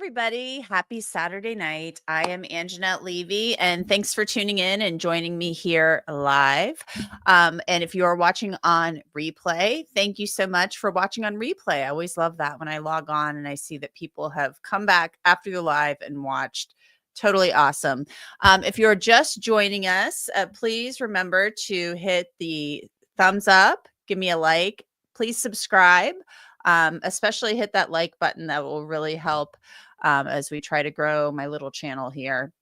everybody. Happy Saturday night. I am Angenette Levy, and thanks for tuning in and joining me here live. And if you are watching on replay, thank you so much for watching on replay. I always love that when I log on and I see that people have come back after the live and watched. Totally awesome. If you're just joining us, please remember to hit the thumbs up, give me a like, please subscribe. Especially hit that like button. That will really help as we try to grow my little channel here.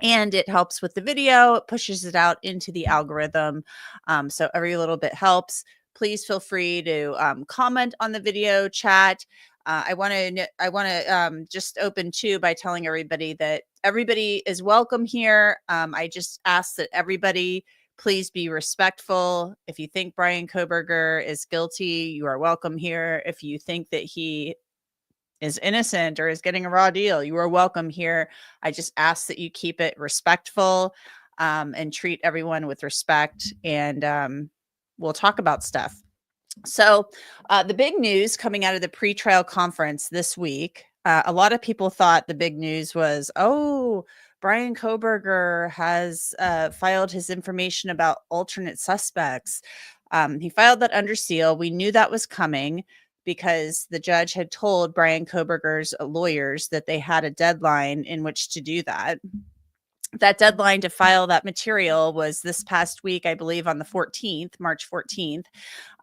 And it helps with the video. It pushes it out into the algorithm. So every little bit helps. Please feel free to comment on the video, chat. I want to just open too by telling everybody that everybody is welcome here. I just ask that everybody please be respectful. If you think Bryan Kohberger is guilty, you are welcome here. If you think that he is innocent or is getting a raw deal, you are welcome here. I just ask that you keep it respectful and treat everyone with respect. And we'll talk about stuff. So the big news coming out of the pretrial conference this week, a lot of people thought the big news was, oh, Bryan Kohberger has filed his information about alternate suspects. He filed that under seal. We knew that was coming because the judge had told Bryan Kohberger's lawyers that they had a deadline in which to do that. That deadline to file that material was this past week, I believe, on the 14th, March 14th.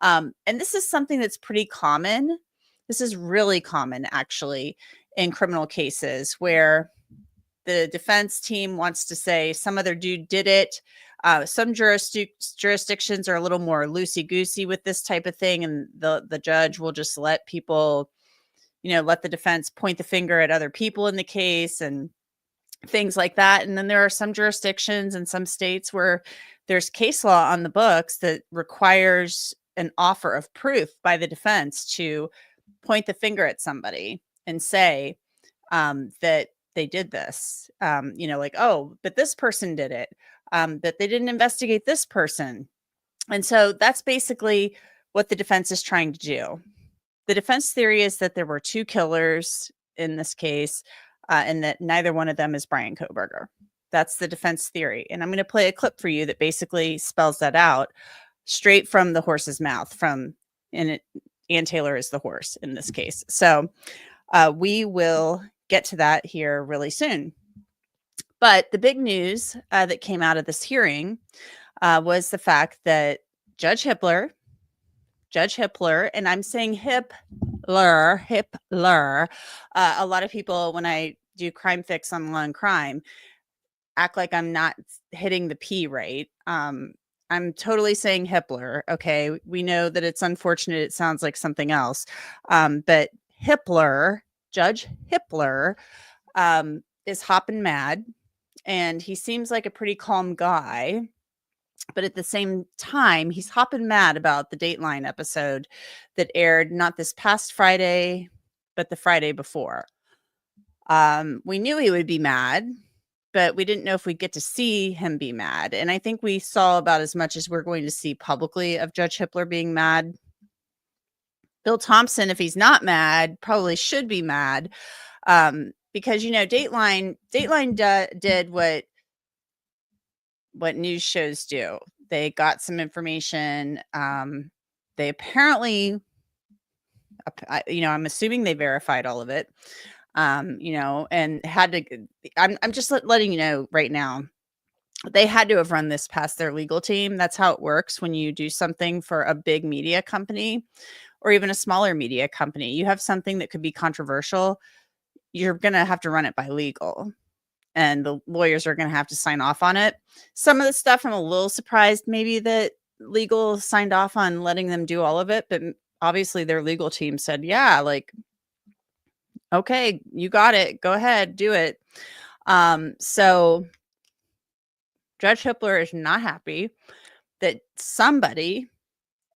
And this is something that's pretty common. This is really common, actually, in criminal cases where the defense team wants to say some other dude did it. Some jurisdictions are a little more loosey-goosey with this type of thing, and the judge will just let people, let the defense point the finger at other people in the case and things like that. And then there are some jurisdictions and some states where there's case law on the books that requires an offer of proof by the defense to point the finger at somebody and say that they did this, like, oh, but this person did it, that they didn't investigate this person. And so that's basically what the defense is trying to do. The defense theory is that there were two killers in this case, and that neither one of them is Bryan Kohberger. That's the defense theory. And I'm going to play a clip for you that basically spells that out straight from the horse's mouth, Ann Taylor is the horse in this case. So we will get to that here really soon. But the big news that came out of this hearing was the fact that Judge Hippler, and I'm saying Hippler. A lot of people, when I do Crime Fix on Law and Crime, act like I'm not hitting the P right. I'm totally saying Hippler. Okay, we know that it's unfortunate. It sounds like something else, but Hippler, Judge Hippler, is hopping mad, and he seems like a pretty calm guy. But at the same time, he's hopping mad about the Dateline episode that aired not this past Friday, but the Friday before. We knew he would be mad, but we didn't know if we'd get to see him be mad. And I think we saw about as much as we're going to see publicly of Judge Hippler being mad. Bill Thompson, if he's not mad, probably should be mad. Because, Dateline did what news shows do. They got some information. They apparently, I'm assuming they verified all of it, and had to, I'm just letting you know right now, they had to have run this past their legal team. That's how it works when you do something for a big media company or even a smaller media company. You have something that could be controversial. You're going to have to run it by legal, and the lawyers are going to have to sign off on it. Some of the stuff I'm a little surprised maybe that legal signed off on letting them do all of it, but obviously their legal team said, yeah, like, okay, you got it. Go ahead, do it. So Judge Hippler is not happy that somebody,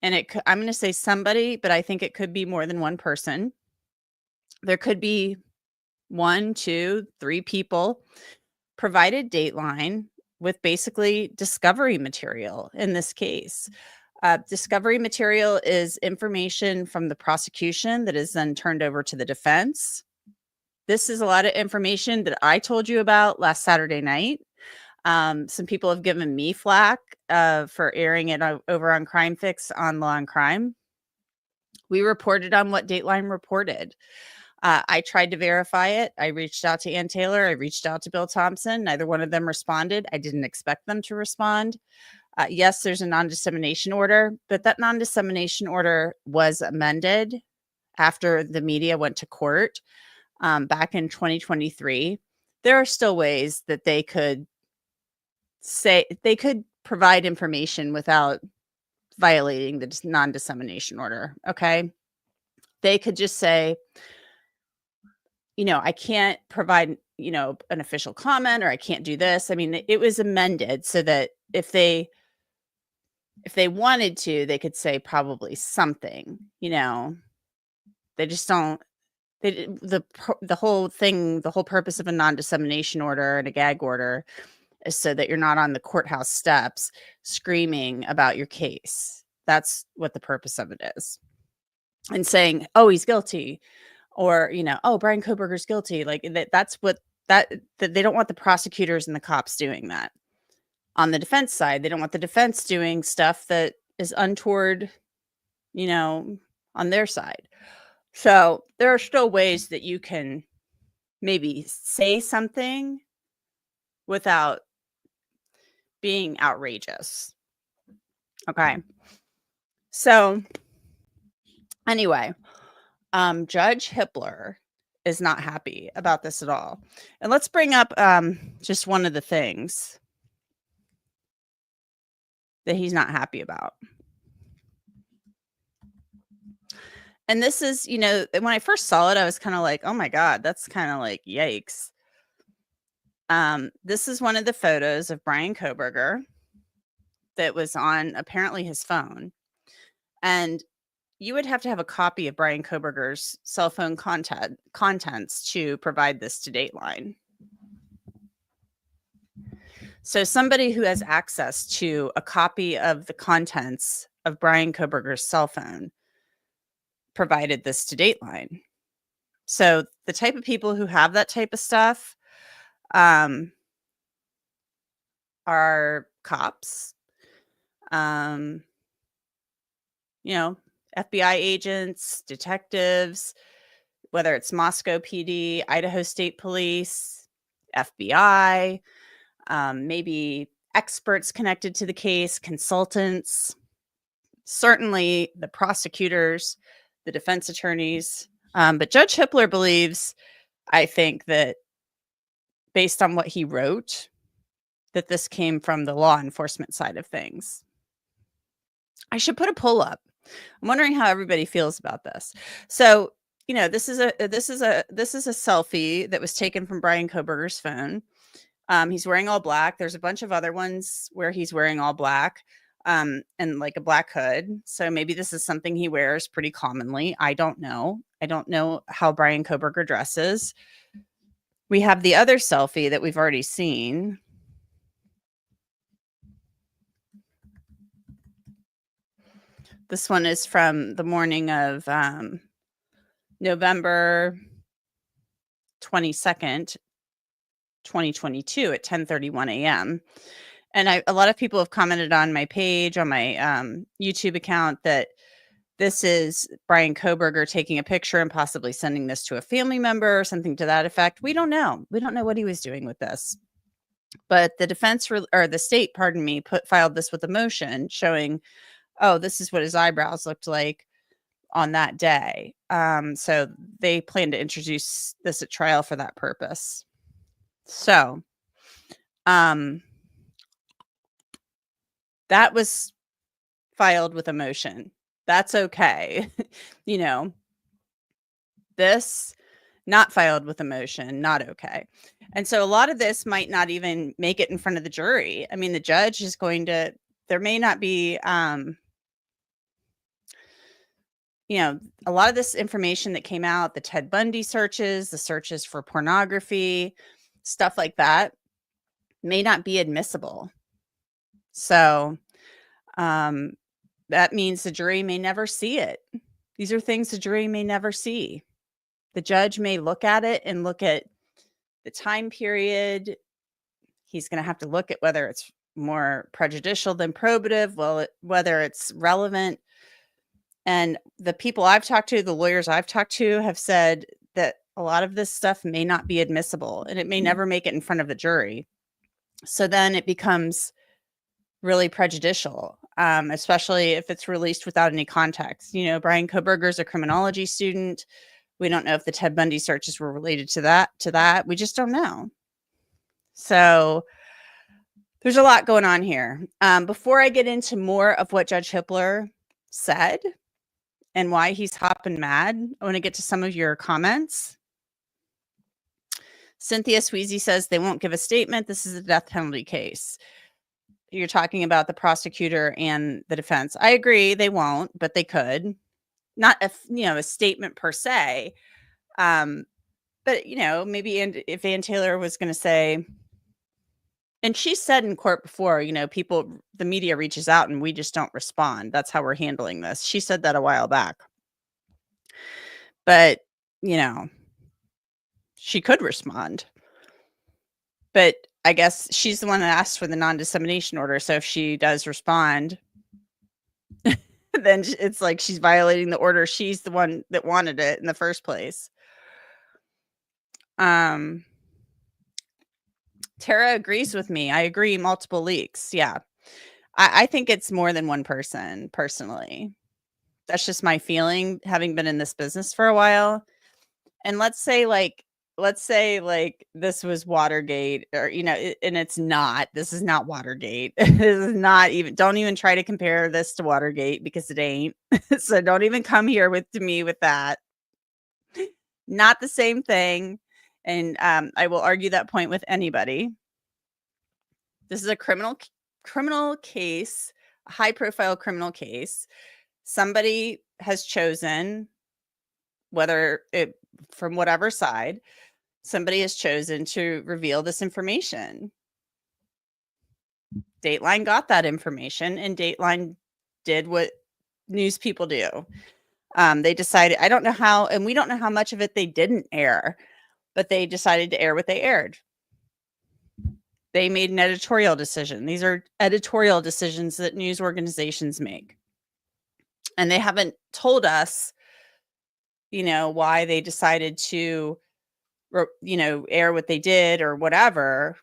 and I'm going to say somebody, but I think it could be more than one person. There could be 1, 2, 3 people provided Dateline with basically discovery material in this case. Discovery material is information from the prosecution that is then turned over to the defense. this is a lot of information that I told you about last Saturday night. Some people have given me flack for airing it over on Crime Fix on Law and Crime. We reported on what Dateline reported. I tried to verify it. I reached out to Ann Taylor. I reached out to Bill Thompson. Neither one of them responded. I didn't expect them to respond. Yes, there's a non-dissemination order, but that non-dissemination order was amended after the media went to court back in 2023. There are still ways that they could provide information without violating the non-dissemination order. Okay. They could just say, I can't provide, an official comment, or I can't do this. I mean, it was amended so that if they wanted to, they could say probably something, they just don't. The whole thing, the whole purpose of a non-dissemination order and a gag order is so that you're not on the courthouse steps screaming about your case. That's what the purpose of it is. And saying, oh, he's guilty, or, oh, Bryan Kohberger's guilty. Like that's what that they don't want the prosecutors and the cops doing that. On the defense side, they don't want the defense doing stuff that is untoward, on their side. So there are still ways that you can maybe say something without being outrageous. Okay. So anyway, Judge Hippler is not happy about this at all. And let's bring up just one of the things that he's not happy about. And this is, when I first saw it, I was kind of like, oh my God, that's kind of like, yikes. This is one of the photos of Bryan Kohberger that was on apparently his phone. And you would have to have a copy of Bryan Kohberger's cell phone contents to provide this to Dateline. So somebody who has access to a copy of the contents of Bryan Kohberger's cell phone provided this to Dateline. So the type of people who have that type of stuff are cops, FBI agents, detectives, whether it's Moscow PD, Idaho State Police, FBI, maybe experts connected to the case, consultants, certainly the prosecutors, the defense attorneys. But Judge Hippler believes, I think, that based on what he wrote, that this came from the law enforcement side of things. I should put a poll up. I'm wondering how everybody feels about this. So, this is a selfie that was taken from Bryan Kohberger's phone. He's wearing all black. There's a bunch of other ones where he's wearing all black, and like a black hood. So maybe this is something he wears pretty commonly. I don't know. I don't know how Bryan Kohberger dresses. We have the other selfie that we've already seen. This one is from the morning of November 22nd, 2022 at 10:31 a.m. And a lot of people have commented on my page, on my YouTube account, that this is Bryan Kohberger taking a picture and possibly sending this to a family member or something to that effect. We don't know. We don't know what he was doing with this. But the the state, filed this with a motion showing, oh, this is what his eyebrows looked like on that day. So they plan to introduce this at trial for that purpose. So that was filed with a motion. That's okay. This not filed with a motion, not okay. And so a lot of this might not even make it in front of the jury. I mean, the judge is there may not be, a lot of this information that came out, the Ted Bundy searches, the searches for pornography, stuff like that, may not be admissible. So that means the jury may never see it. These are things the jury may never see. The judge may look at it and look at the time period. He's going to have to look at whether it's more prejudicial than probative, whether it's relevant. And the people I've talked to, the lawyers I've talked to, have said that a lot of this stuff may not be admissible and it may never make it in front of the jury. So then it becomes really prejudicial, especially if it's released without any context. You know, Bryan Kohberger is a criminology student. We don't know if the Ted Bundy searches were related to that. We just don't know. So there's a lot going on here. Before I get into more of what Judge Hippler said and why he's hopping mad, I want to get to some of your comments. Cynthia Sweezy says they won't give a statement. This is a death penalty case. You're talking about the prosecutor and the defense. I agree they won't, but they could. Not a statement per se. But maybe if Ann Taylor was going to say, and she said in court before, the media reaches out and we just don't respond. That's how we're handling this. She said that a while back. But, she could respond. But I guess she's the one that asked for the non-dissemination order. So if she does respond, then it's like she's violating the order. She's the one that wanted it in the first place. Tara agrees with me. I agree. Multiple leaks. Yeah. I think it's more than one person, personally. That's just my feeling, having been in this business for a while. And let's say this was Watergate, or, and it's not. This is not Watergate. This is not even, don't even try to compare this to Watergate because it ain't. So don't even come here to me with that. Not the same thing. And I will argue that point with anybody. This is a criminal case, a high profile criminal case. Somebody has chosen, from whatever side, somebody has chosen to reveal this information. Dateline got that information, and Dateline did what news people do. They decided, I don't know how, and we don't know how much of it they didn't air, but they decided to air what they aired. They made an editorial decision. These are editorial decisions that news organizations make. And they haven't told us, why they decided to, air what they did or whatever.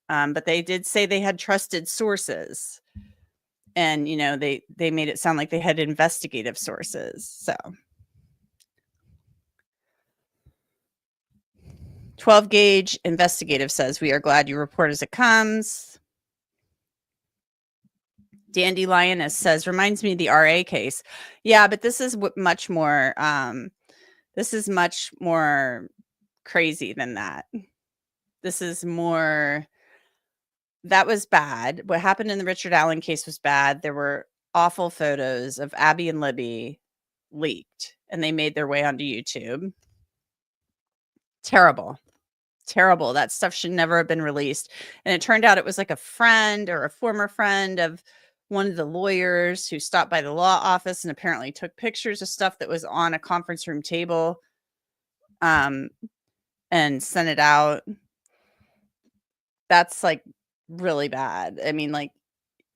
But they did say they had trusted sources. And, they made it sound like they had investigative sources. So 12 gauge investigative says, we are glad you report as it comes. Dandelion says, reminds me of the RA case. Yeah, but this is much more, crazy than that. This is more, that was bad. What happened in the Richard Allen case was bad. There were awful photos of Abby and Libby leaked, and they made their way onto YouTube. Terrible. That stuff should never have been released. And it turned out it was like a friend or a former friend of one of the lawyers who stopped by the law office and apparently took pictures of stuff that was on a conference room table, and sent it out. That's like really bad. I mean, like,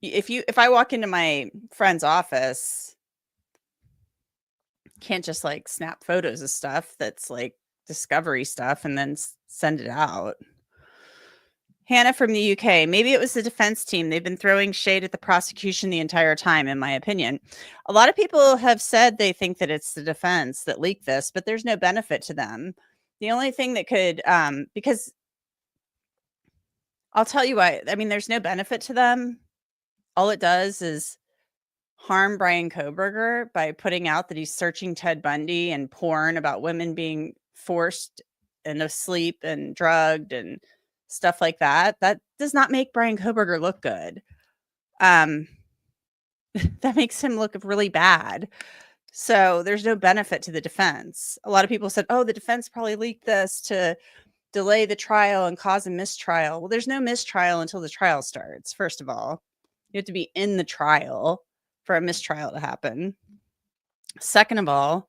if I walk into my friend's office, can't just like snap photos of stuff that's like discovery stuff and then send it out. Hannah from the UK, maybe it was the defense team. They've been throwing shade at the prosecution the entire time, in my opinion. A lot of people have said they think that it's the defense that leaked this, but there's no benefit to them. The only thing that could, because I'll tell you why. I mean, there's no benefit to them. All it does is harm Bryan Kohberger by putting out that he's searching Ted Bundy and porn about women being forced and asleep and drugged and stuff like that. That does not make Bryan Kohberger look good. That makes him look really bad. So there's no benefit to the defense. A lot of people said, oh, the defense probably leaked this to delay the trial and cause a mistrial. Well, there's no mistrial until the trial starts. First of all, you have to be in the trial for a mistrial to happen. Second of all,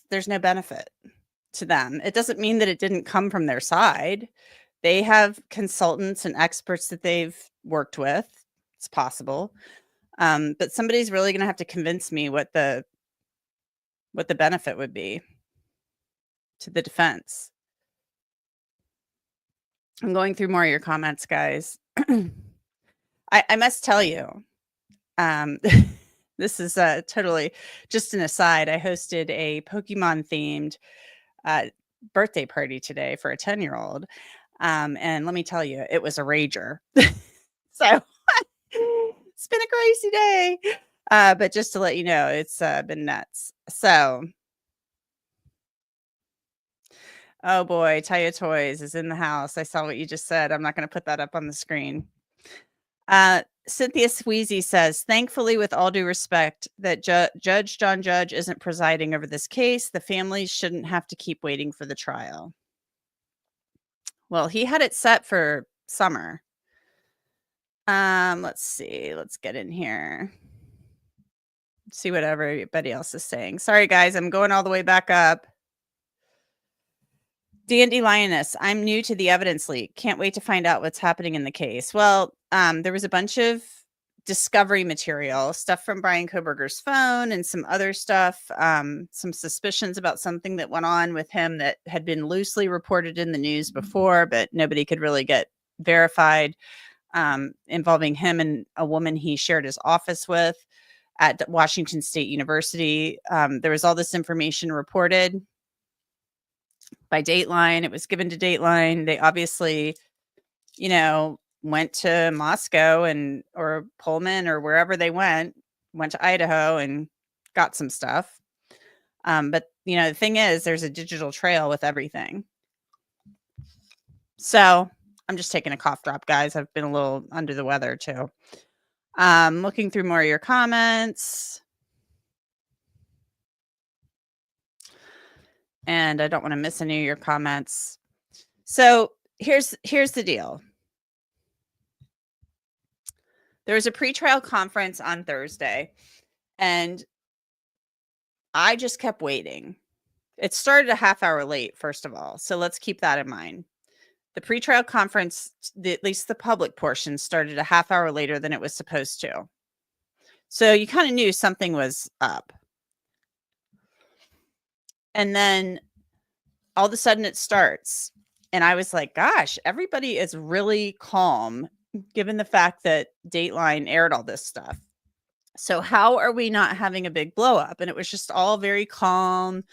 there's no benefit to them. It doesn't mean that it didn't come from their side. They have consultants and experts that they've worked with. It's possible. But somebody's really going to have to convince me what the benefit would be to the defense. I'm going through more of your comments, guys. I must tell you, this is totally just an aside. I hosted a Pokemon themed birthday party today for a 10-year-old. And let me tell you, it was a rager. So it's been a crazy day. But just to let you know, it's been nuts. So, oh boy, Taya Toys is in the house. I saw what you just said. I'm not going to put that up on the screen. Cynthia Sweezy says, thankfully, with all due respect, that Judge John Judge isn't presiding over this case. The families shouldn't have to keep waiting for the trial. Well, he had it set for summer. Let's see. Let's get in here. See what everybody else is saying. Sorry, guys. I'm going all the way back up. Dandy Lioness, I'm new to the evidence leak. Can't wait to find out what's happening in the case. Well, there was a bunch of discovery material, stuff from Bryan Kohberger's phone and some other stuff, some suspicions about something that went on with him that had been loosely reported in the news before, but nobody could really get verified, involving him and a woman he shared his office with at Washington State University. There was all this information reported by Dateline. It was given to Dateline. They obviously, went to Moscow or Pullman or wherever they went to Idaho and got some stuff. But the thing is, there's a digital trail with everything. So I'm just taking a cough drop, guys. I've been a little under the weather too. Looking through more of your comments. And I don't want to miss any of your comments. So here's the deal. There was a pretrial conference on Thursday, and I just kept waiting. It started a half hour late, first of all. So let's keep that in mind. The pretrial conference, at least the public portion, started a half hour later than it was supposed to. So you kind of knew something was up. And then all of a sudden it starts. And I was like, gosh, everybody is really calm, given the fact that Dateline aired all this stuff. So how are we not having a big blow up? And it was just all very calm,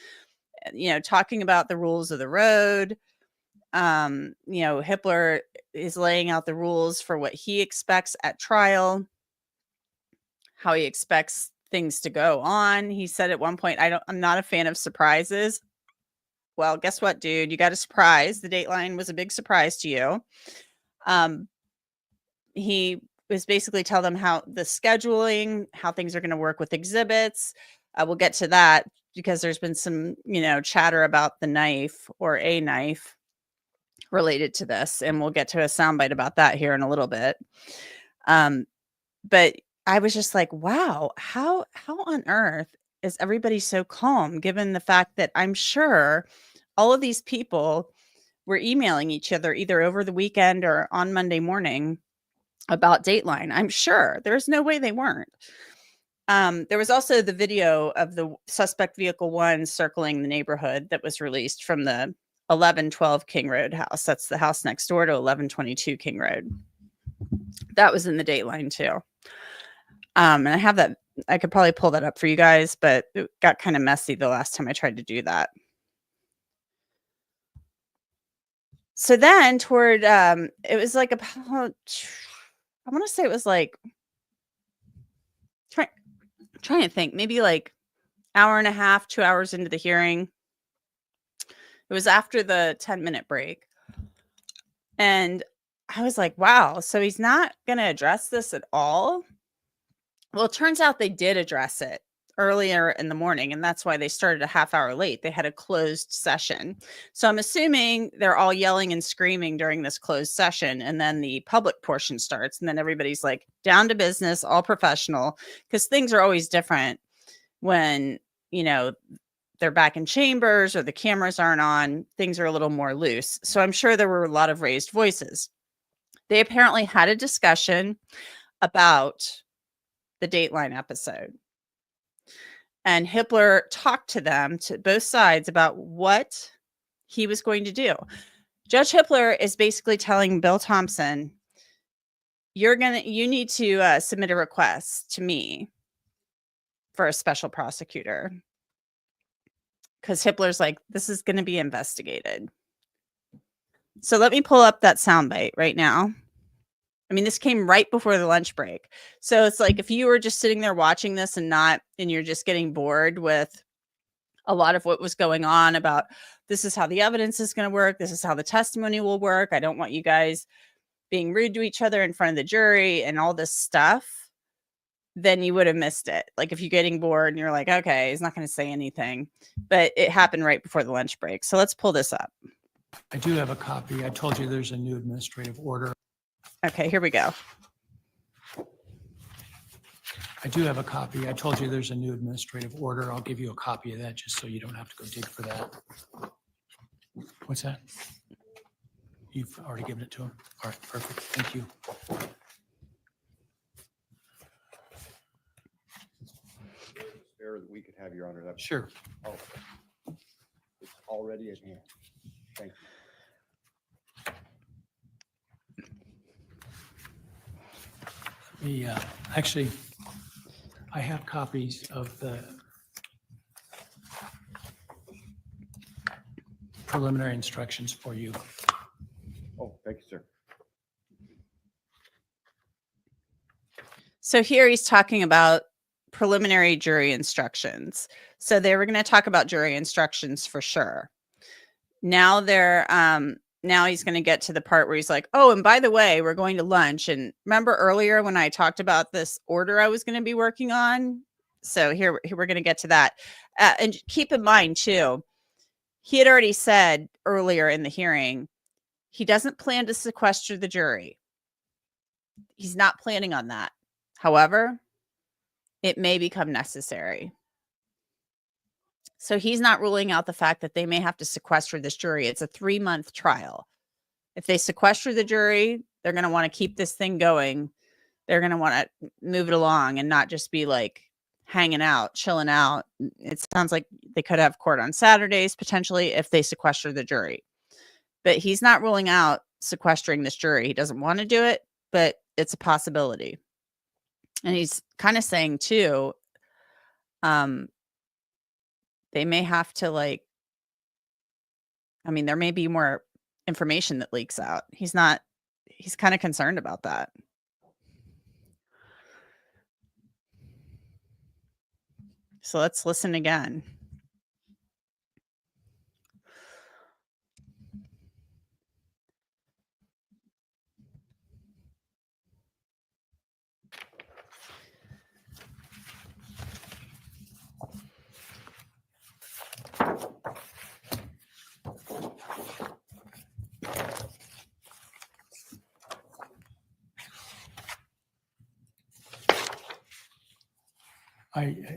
talking about the rules of the road. Hippler is laying out the rules for what he expects at trial, how he expects things to go on. He said at one point, I'm not a fan of surprises. Well, guess what, dude? You got a surprise. The Dateline was a big surprise to you. He was basically tell them how the scheduling, how things are going to work with exhibits. We'll get to that because there's been some, chatter about the knife or a knife related to this. And we'll get to a soundbite about that here in a little bit. But I was just like, wow, how on earth is everybody so calm, given the fact that I'm sure all of these people were emailing each other either over the weekend or on Monday morning about Dateline. I'm sure there's no way they weren't. There was also the video of the suspect vehicle 1 circling the neighborhood that was released from the 1112 King Road house. That's the house next door to 1122 King Road. That was in the Dateline too. And I have that. I could probably pull that up for you guys, but it got kind of messy the last time I tried to do that. So then toward, it was like about, I want to say it was like, trying to think, maybe like hour and a half, 2 hours into the hearing. It was after the 10-minute break. And I was like, wow, so he's not going to address this at all? Well, it turns out they did address it earlier in the morning, and that's why they started a half hour late. They had a closed session. So I'm assuming they're all yelling and screaming during this closed session, and then the public portion starts, and then everybody's like down to business, all professional, because things are always different when, they're back in chambers or the cameras aren't on, things are a little more loose. So I'm sure there were a lot of raised voices. They apparently had a discussion about the Dateline episode. And Hippler talked to them, to both sides, about what he was going to do. Judge Hippler is basically telling Bill Thompson, you need to submit a request to me for a special prosecutor. Because Hippler's like, this is going to be investigated. So let me pull up that soundbite right now. I mean, this came right before the lunch break. So it's like if you were just sitting there watching this and you're just getting bored with a lot of what was going on about this is how the evidence is going to work. This is how the testimony will work. I don't want you guys being rude to each other in front of the jury and all this stuff. Then you would have missed it. Like if you're getting bored and you're like, okay, he's not going to say anything. But it happened right before the lunch break. So let's pull this up. I do have a copy. I told you there's a new administrative order. Okay, here we go. I do have a copy. I told you there's a new administrative order. I'll give you a copy of that just so you don't have to go dig for that. What's that? You've already given it to him? All right, perfect. Thank you. Fair that we could have, Your Honor. That's Sure. oh, it's already at hand. Thank you. Actually, I have copies of the preliminary instructions for you. Oh, thank you, sir. So here he's talking about preliminary jury instructions. So they were going to talk about jury instructions for sure. Now now he's going to get to the part where he's like, oh, and by the way, we're going to lunch. And remember earlier when I talked about this order I was going to be working on? So here we're going to get to that. And keep in mind too, he had already said earlier in the hearing, he doesn't plan to sequester the jury. He's not planning on that. However, it may become necessary. So he's not ruling out the fact that they may have to sequester this jury. It's a 3-month trial. If they sequester the jury, they're going to want to keep this thing going. They're going to want to move it along and not just be like hanging out, chilling out. It sounds like they could have court on Saturdays potentially if they sequester the jury. But he's not ruling out sequestering this jury. He doesn't want to do it, but it's a possibility. And he's kind of saying too, they may have to there may be more information that leaks out. He's kind of concerned about that. So let's listen again.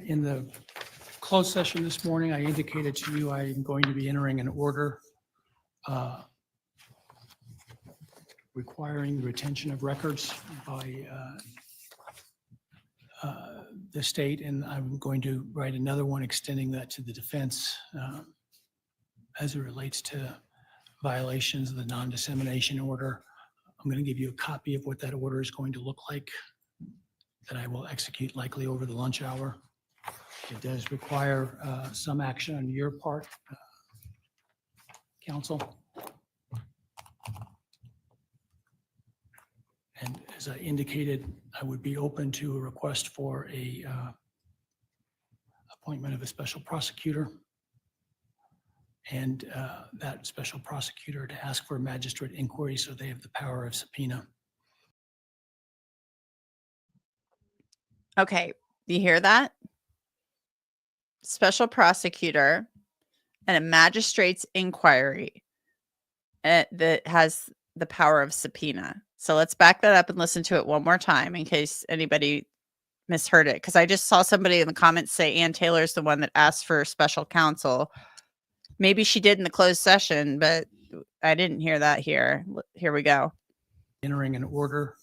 In the closed session this morning, I indicated to you I'm going to be entering an order requiring retention of records by the state, and I'm going to write another one extending that to the defense as it relates to violations of the non-dissemination order. I'm going to give you a copy of what that order is going to look like that I will execute likely over the lunch hour. It does require some action on your part, counsel. And as I indicated, I would be open to a request for a appointment of a special prosecutor, and that special prosecutor to ask for a magistrate inquiry so they have the power of subpoena. Okay, you hear that? Special prosecutor and a magistrate's inquiry that has the power of subpoena. So let's back that up and listen to it one more time in case anybody misheard it, because I just saw somebody in the comments say Ann Taylor's the one that asked for special counsel. Maybe she did in the closed session, but I didn't hear that here. Here we go. Entering an order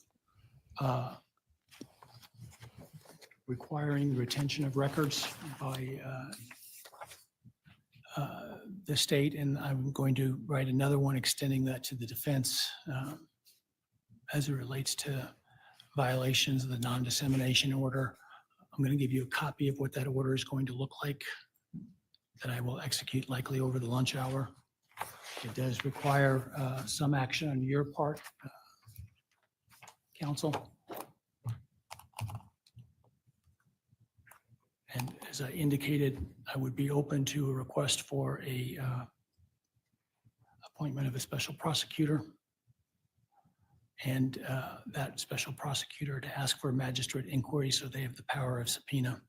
requiring retention of records by the state, and I'm going to write another one extending that to the defense as it relates to violations of the non-dissemination order. I'm going to give you a copy of what that order is going to look like that I will execute likely over the lunch hour. It does require some action on your part, counsel. And as I indicated, I would be open to a request for a appointment of a special prosecutor, and that special prosecutor to ask for a magistrate inquiry so they have the power of subpoena.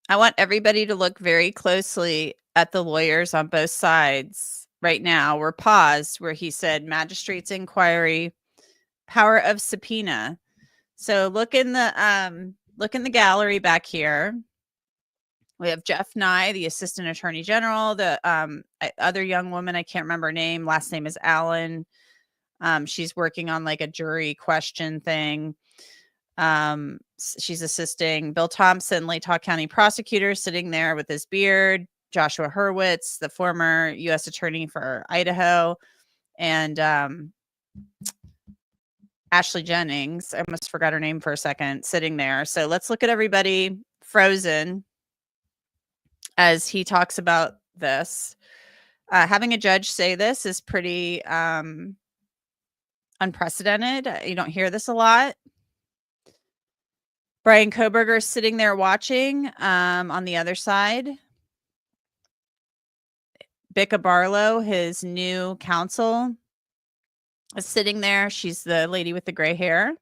I want everybody to look very closely at the lawyers on both sides right now. We're paused where he said magistrate's inquiry, power of subpoena. So look in the gallery back here. We have Jeff Nye, the Assistant Attorney General, the other young woman, I can't remember her name, last name is Allen. She's working on like a jury question thing. She's assisting Bill Thompson, Latah County prosecutor, sitting there with his beard, Joshua Hurwitz, the former U.S. attorney for Idaho, and Ashley Jennings, I almost forgot her name for a second, sitting there. So let's look at everybody frozen as he talks about this. Having a judge say this is pretty unprecedented. You don't hear this a lot. Bryan Kohberger is sitting there watching on the other side. Becca Barlow, his new counsel, is sitting there. She's the lady with the gray hair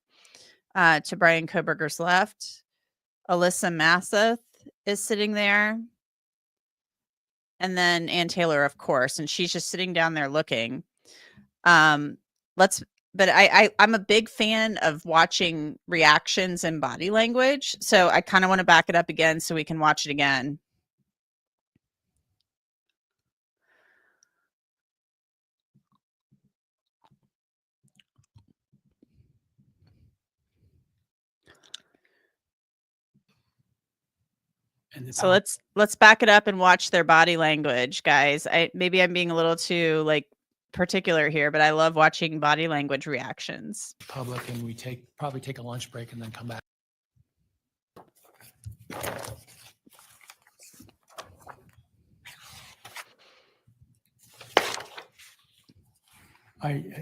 to Bryan Kohberger's left. Alyssa Massath is sitting there. And then Ann Taylor, of course, and she's just sitting down there looking. But I'm a big fan of watching reactions and body language. So I kind of want to back it up again so we can watch it again. So let's back it up and watch their body language, guys. Maybe I'm being a little too like particular here, but I love watching body language reactions. Public, and we probably take a lunch break and then come back.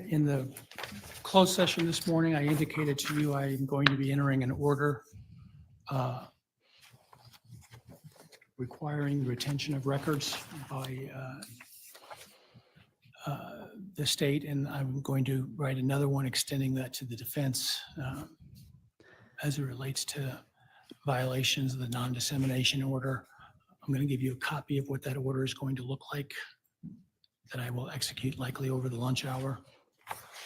In the closed session this morning, I indicated to you I'm going to be entering an order requiring retention of records by the state, and I'm going to write another one extending that to the defense as it relates to violations of the non-dissemination order. I'm going to give you a copy of what that order is going to look like that I will execute likely over the lunch hour.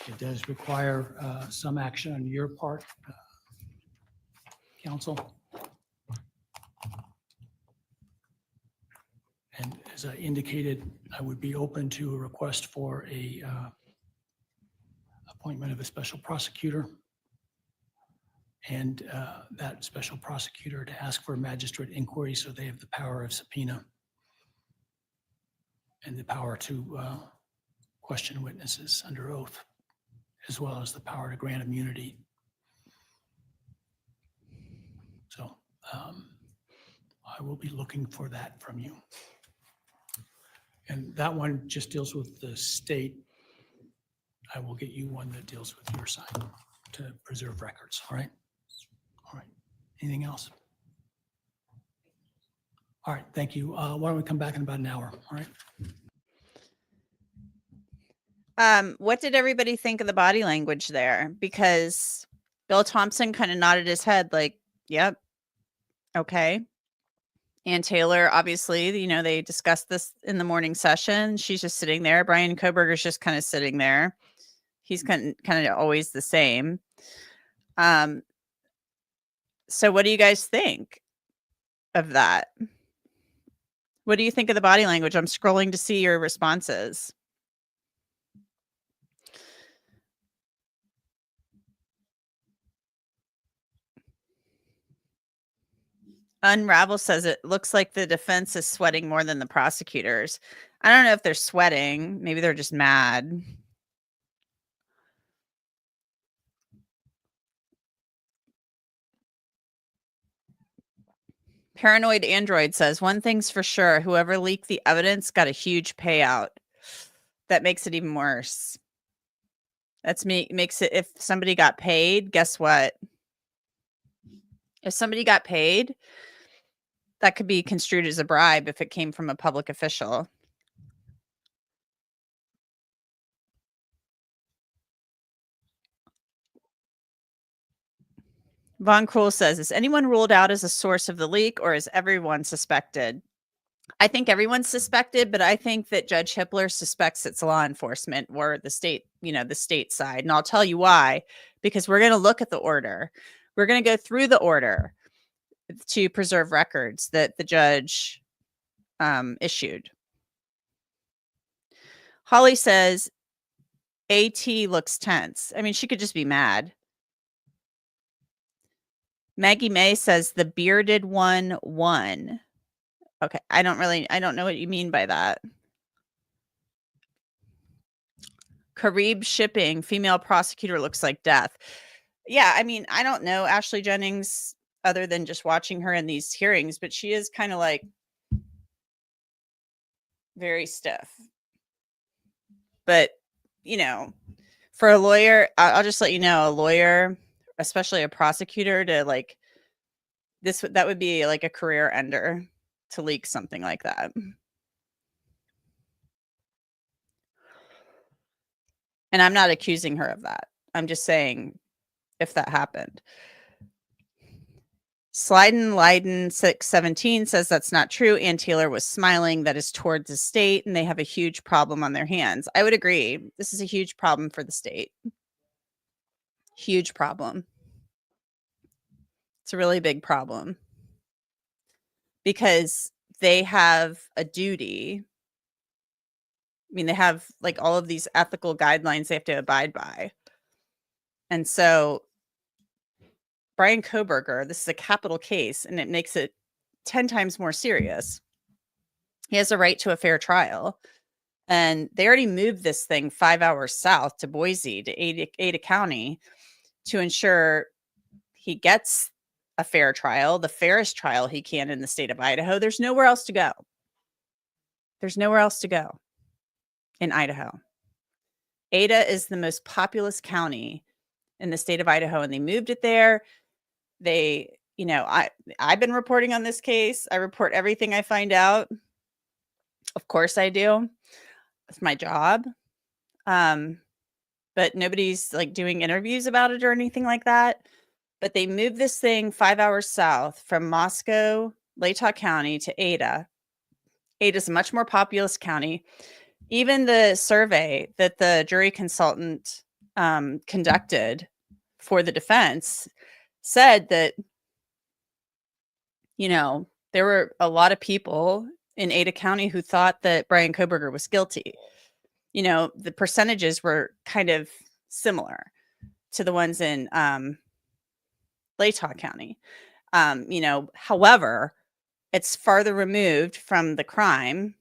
It does require some action on your part, counsel. And as I indicated, I would be open to a request for a appointment of a special prosecutor, and that special prosecutor to ask for a magistrate inquiry so they have the power of subpoena and the power to question witnesses under oath, as well as the power to grant immunity. So I will be looking for that from you. And that one just deals with the state. I will get you one that deals with your side to preserve records. All right. All right. Anything else? All right. Thank you. Why don't we come back in about an hour? All right. What did everybody think of the body language there? Because Bill Thompson kind of nodded his head like, yep. Okay. Ann Taylor, obviously, you know, they discussed this in the morning session. She's just sitting there. Bryan Kohberger's just kind of sitting there. He's kind of always the same. So what do you guys think of that? What do you think of the body language? I'm scrolling to see your responses. Unravel says it looks like the defense is sweating more than the prosecutors. I don't know if they're sweating. Maybe they're just mad. Paranoid Android says, one thing's for sure, whoever leaked the evidence got a huge payout. That makes it even worse. Makes it, if somebody got paid, guess what? If somebody got paid, that could be construed as a bribe if it came from a public official. Von Krull says, is anyone ruled out as a source of the leak, or is everyone suspected? I think everyone's suspected, but I think that Judge Hippler suspects it's law enforcement or the state, you know, the state side. And I'll tell you why, because we're going to look at the order. We're going to go through the order to preserve records that the judge issued. Holly says, AT looks tense. I mean, she could just be mad. Maggie May says the bearded one won. Okay, I don't know what you mean by that. Karib shipping, female prosecutor looks like death. Yeah, I mean, I don't know Ashley Jennings other than just watching her in these hearings, but she is kind of like very stiff. But, you know, for a lawyer, I'll just let you know, a lawyer, especially a prosecutor, to like that would be like a career ender to leak something like that. And I'm not accusing her of that. I'm just saying if that happened. Sliden Leiden 617 says that's not true. Ann Taylor was smiling. That is towards the state, and they have a huge problem on their hands. I would agree. This is a huge problem for the state. Huge problem. It's a really big problem because they have a duty. I mean, they have like all of these ethical guidelines they have to abide by. And so Bryan Kohberger, this is a capital case, and it makes it 10 times more serious. He has a right to a fair trial. And they already moved this thing 5 hours south to Boise, to Ada County, to ensure he gets a fair trial, the fairest trial he can in the state of Idaho. There's nowhere else to go. There's nowhere else to go in Idaho. Ada is the most populous county in the state of Idaho, and they moved it there. They, you know, I've been reporting on this case. I report everything I find out. Of course I do. It's my job. But nobody's like doing interviews about it or anything like that. But they moved this thing 5 hours south from Moscow, Latah County to Ada. Ada is a much more populous county. Even the survey that the jury consultant conducted for the defense said that, you know, there were a lot of people in Ada County who thought that Bryan Kohberger was guilty. You know, the percentages were kind of similar to the ones in Latah County. You know, however, it's farther removed from the crime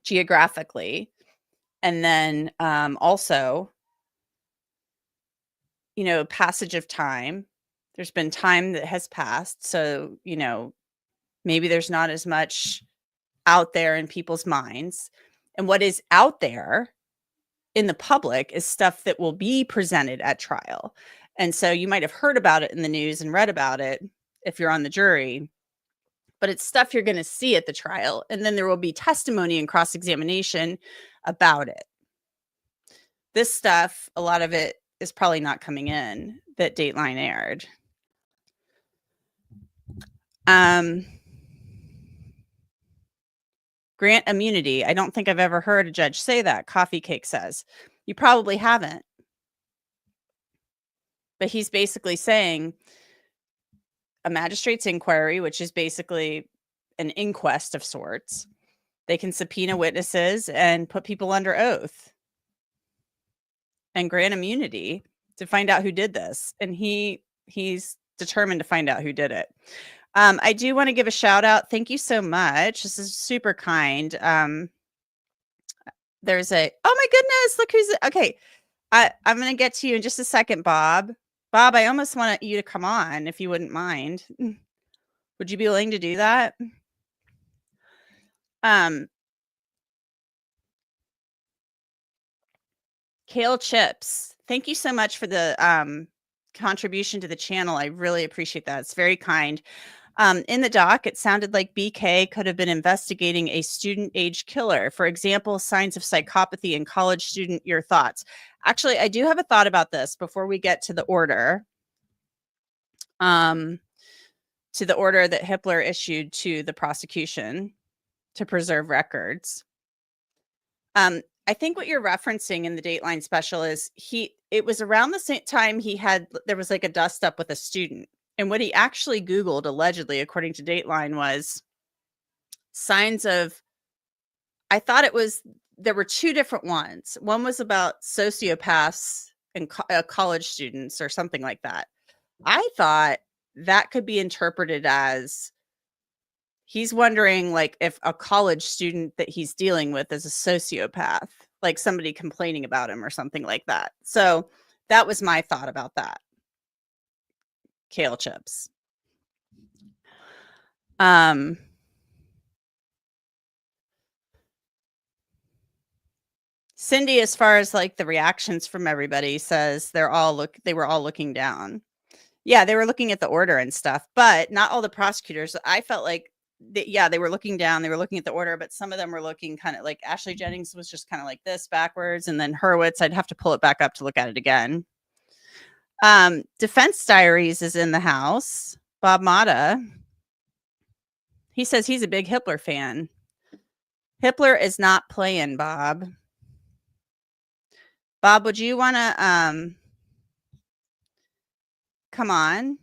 geographically. And then also, you know, passage of time. There's been time that has passed. So, you know, maybe there's not as much out there in people's minds. And what is out there in the public is stuff that will be presented at trial. And so you might have heard about it in the news and read about it if you're on the jury, but it's stuff you're going to see at the trial. And then there will be testimony and cross-examination about it. This stuff, a lot of it is probably not coming in that Dateline aired. Grant immunity. I don't think I've ever heard a judge say that, Coffee Cake says. You probably haven't. But he's basically saying a magistrate's inquiry, which is basically an inquest of sorts. They can subpoena witnesses and put people under oath and grant immunity to find out who did this. And he's determined to find out who did it. I do want to give a shout out. Thank you so much. This is super kind. There's a, oh my goodness, look who's, okay. I'm going to get to you in just a second, Bob. Bob, I almost want you to come on if you wouldn't mind. Would you be willing to do that? Kale Chips, thank you so much for the contribution to the channel. I really appreciate that. It's very kind. In the doc, it sounded like BK could have been investigating a student-age killer. For example, signs of psychopathy in college student. Your thoughts? Actually, I do have a thought about this before we get to the order. To the order that Hippler issued to the prosecution to preserve records. I think what you're referencing in the Dateline special is it was around the same time there was like a dust up with a student. And what he actually Googled, allegedly, according to Dateline, was signs of, I thought there were two different ones. One was about sociopaths and college students or something like that. I thought that could be interpreted as he's wondering like if a college student that he's dealing with is a sociopath, like somebody complaining about him or something like that. So that was my thought about that. Kale Chips. Cindy, as far as like the reactions from everybody, says they were all looking down. Yeah, they were looking at the order and stuff, but not all the prosecutors. I felt like they were looking down, they were looking at the order, but some of them were looking kind of like Ashley Jennings was just kind of like this backwards, and then Hurwitz, I'd have to pull it back up to look at it again. Defense Diaries is in the house. Bob Mata. He says he's a big Hippler fan. Hippler is not playing, Bob. Bob, would you want to come on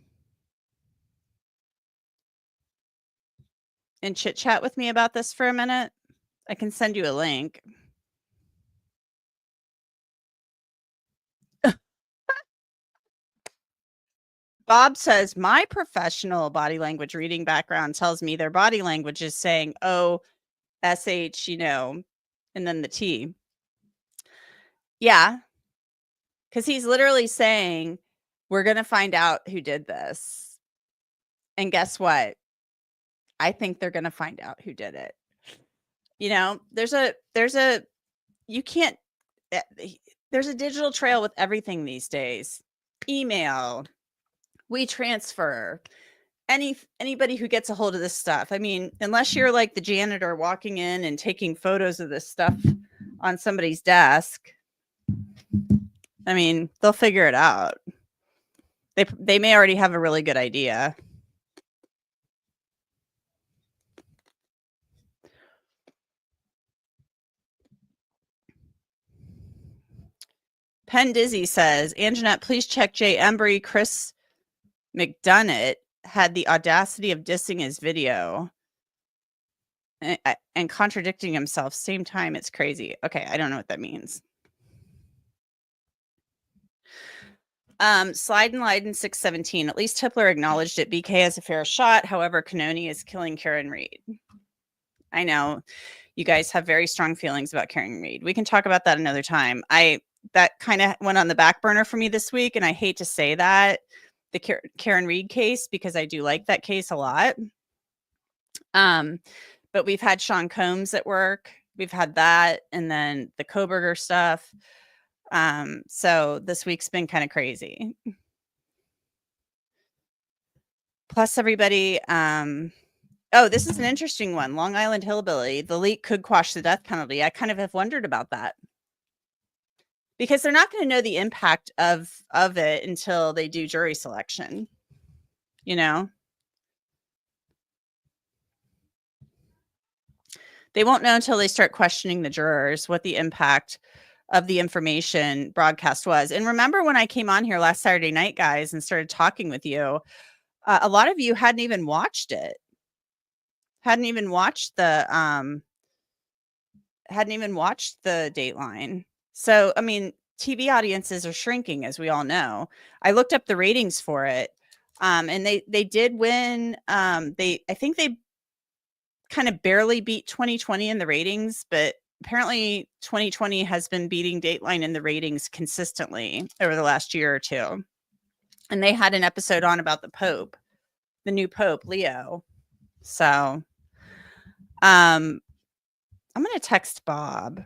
and chit chat with me about this for a minute? I can send you a link. Bob says, my professional body language reading background tells me their body language is saying, oh, SH, and then the T. Yeah. Because he's literally saying, we're going to find out who did this. And guess what? I think they're going to find out who did it. There's a digital trail with everything these days. Email, WeTransfer, anybody who gets a hold of this stuff. I mean, unless you're like the janitor walking in and taking photos of this stuff on somebody's desk, I mean, they'll figure it out. They may already have a really good idea. Penn Dizzy says, Angenette, please check Jay Embry. Chris McDonough had the audacity of dissing his video and contradicting himself same time. It's crazy. Okay, I don't know what that means. Slide and Leiden 617. At least Hippler acknowledged it. BK has a fair shot. However, Cannoni is killing Karen Reed. I know you guys have very strong feelings about Karen Reed. We can talk about that another time. That kind of went on the back burner for me this week, and I hate to say that, the Karen Reed case, because I do like that case a lot. But we've had Sean Combs at work. We've had that, and then the Kohberger stuff. So this week's been kind of crazy. Plus everybody, oh, this is an interesting one. Long Island Hillbilly, the leak could quash the death penalty. I kind of have wondered about that, because they're not going to know the impact of it until they do jury selection, They won't know until they start questioning the jurors what the impact of the information broadcast was. And remember when I came on here last Saturday night, guys, and started talking with you, a lot of you hadn't even watched it. Hadn't even watched the Dateline. So, I mean, TV audiences are shrinking, as we all know. I looked up the ratings for it, and they did win. I think they kind of barely beat 2020 in the ratings, but apparently 2020 has been beating Dateline in the ratings consistently over the last year or two. And they had an episode on about the Pope, the new Pope, Leo. So, I'm going to text Bob.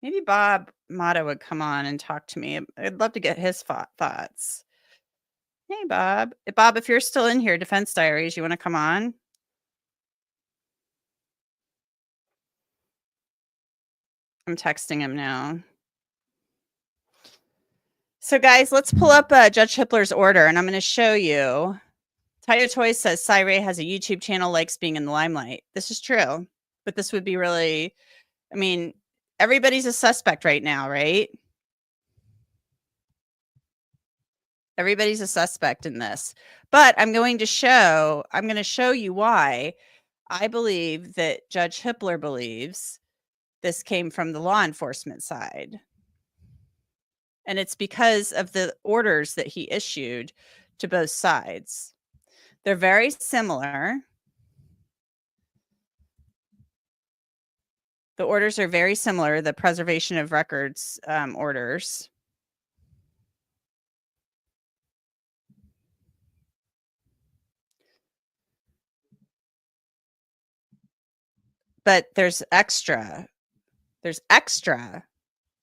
Maybe Bob Mata would come on and talk to me. I'd love to get his thoughts. Hey, Bob. Bob, if you're still in here, Defense Diaries, you want to come on? I'm texting him now. So, guys, let's pull up Judge Hippler's order, and I'm going to show you. Tayo Toy says Cyray has a YouTube channel, likes being in the limelight. This is true, but this would be really, I mean, everybody's a suspect right now, right? Everybody's a suspect in this. But I'm going to show you why I believe that Judge Hippler believes this came from the law enforcement side. And it's because of the orders that he issued to both sides. They're very similar. The orders are very similar, the preservation of records orders. But there's extra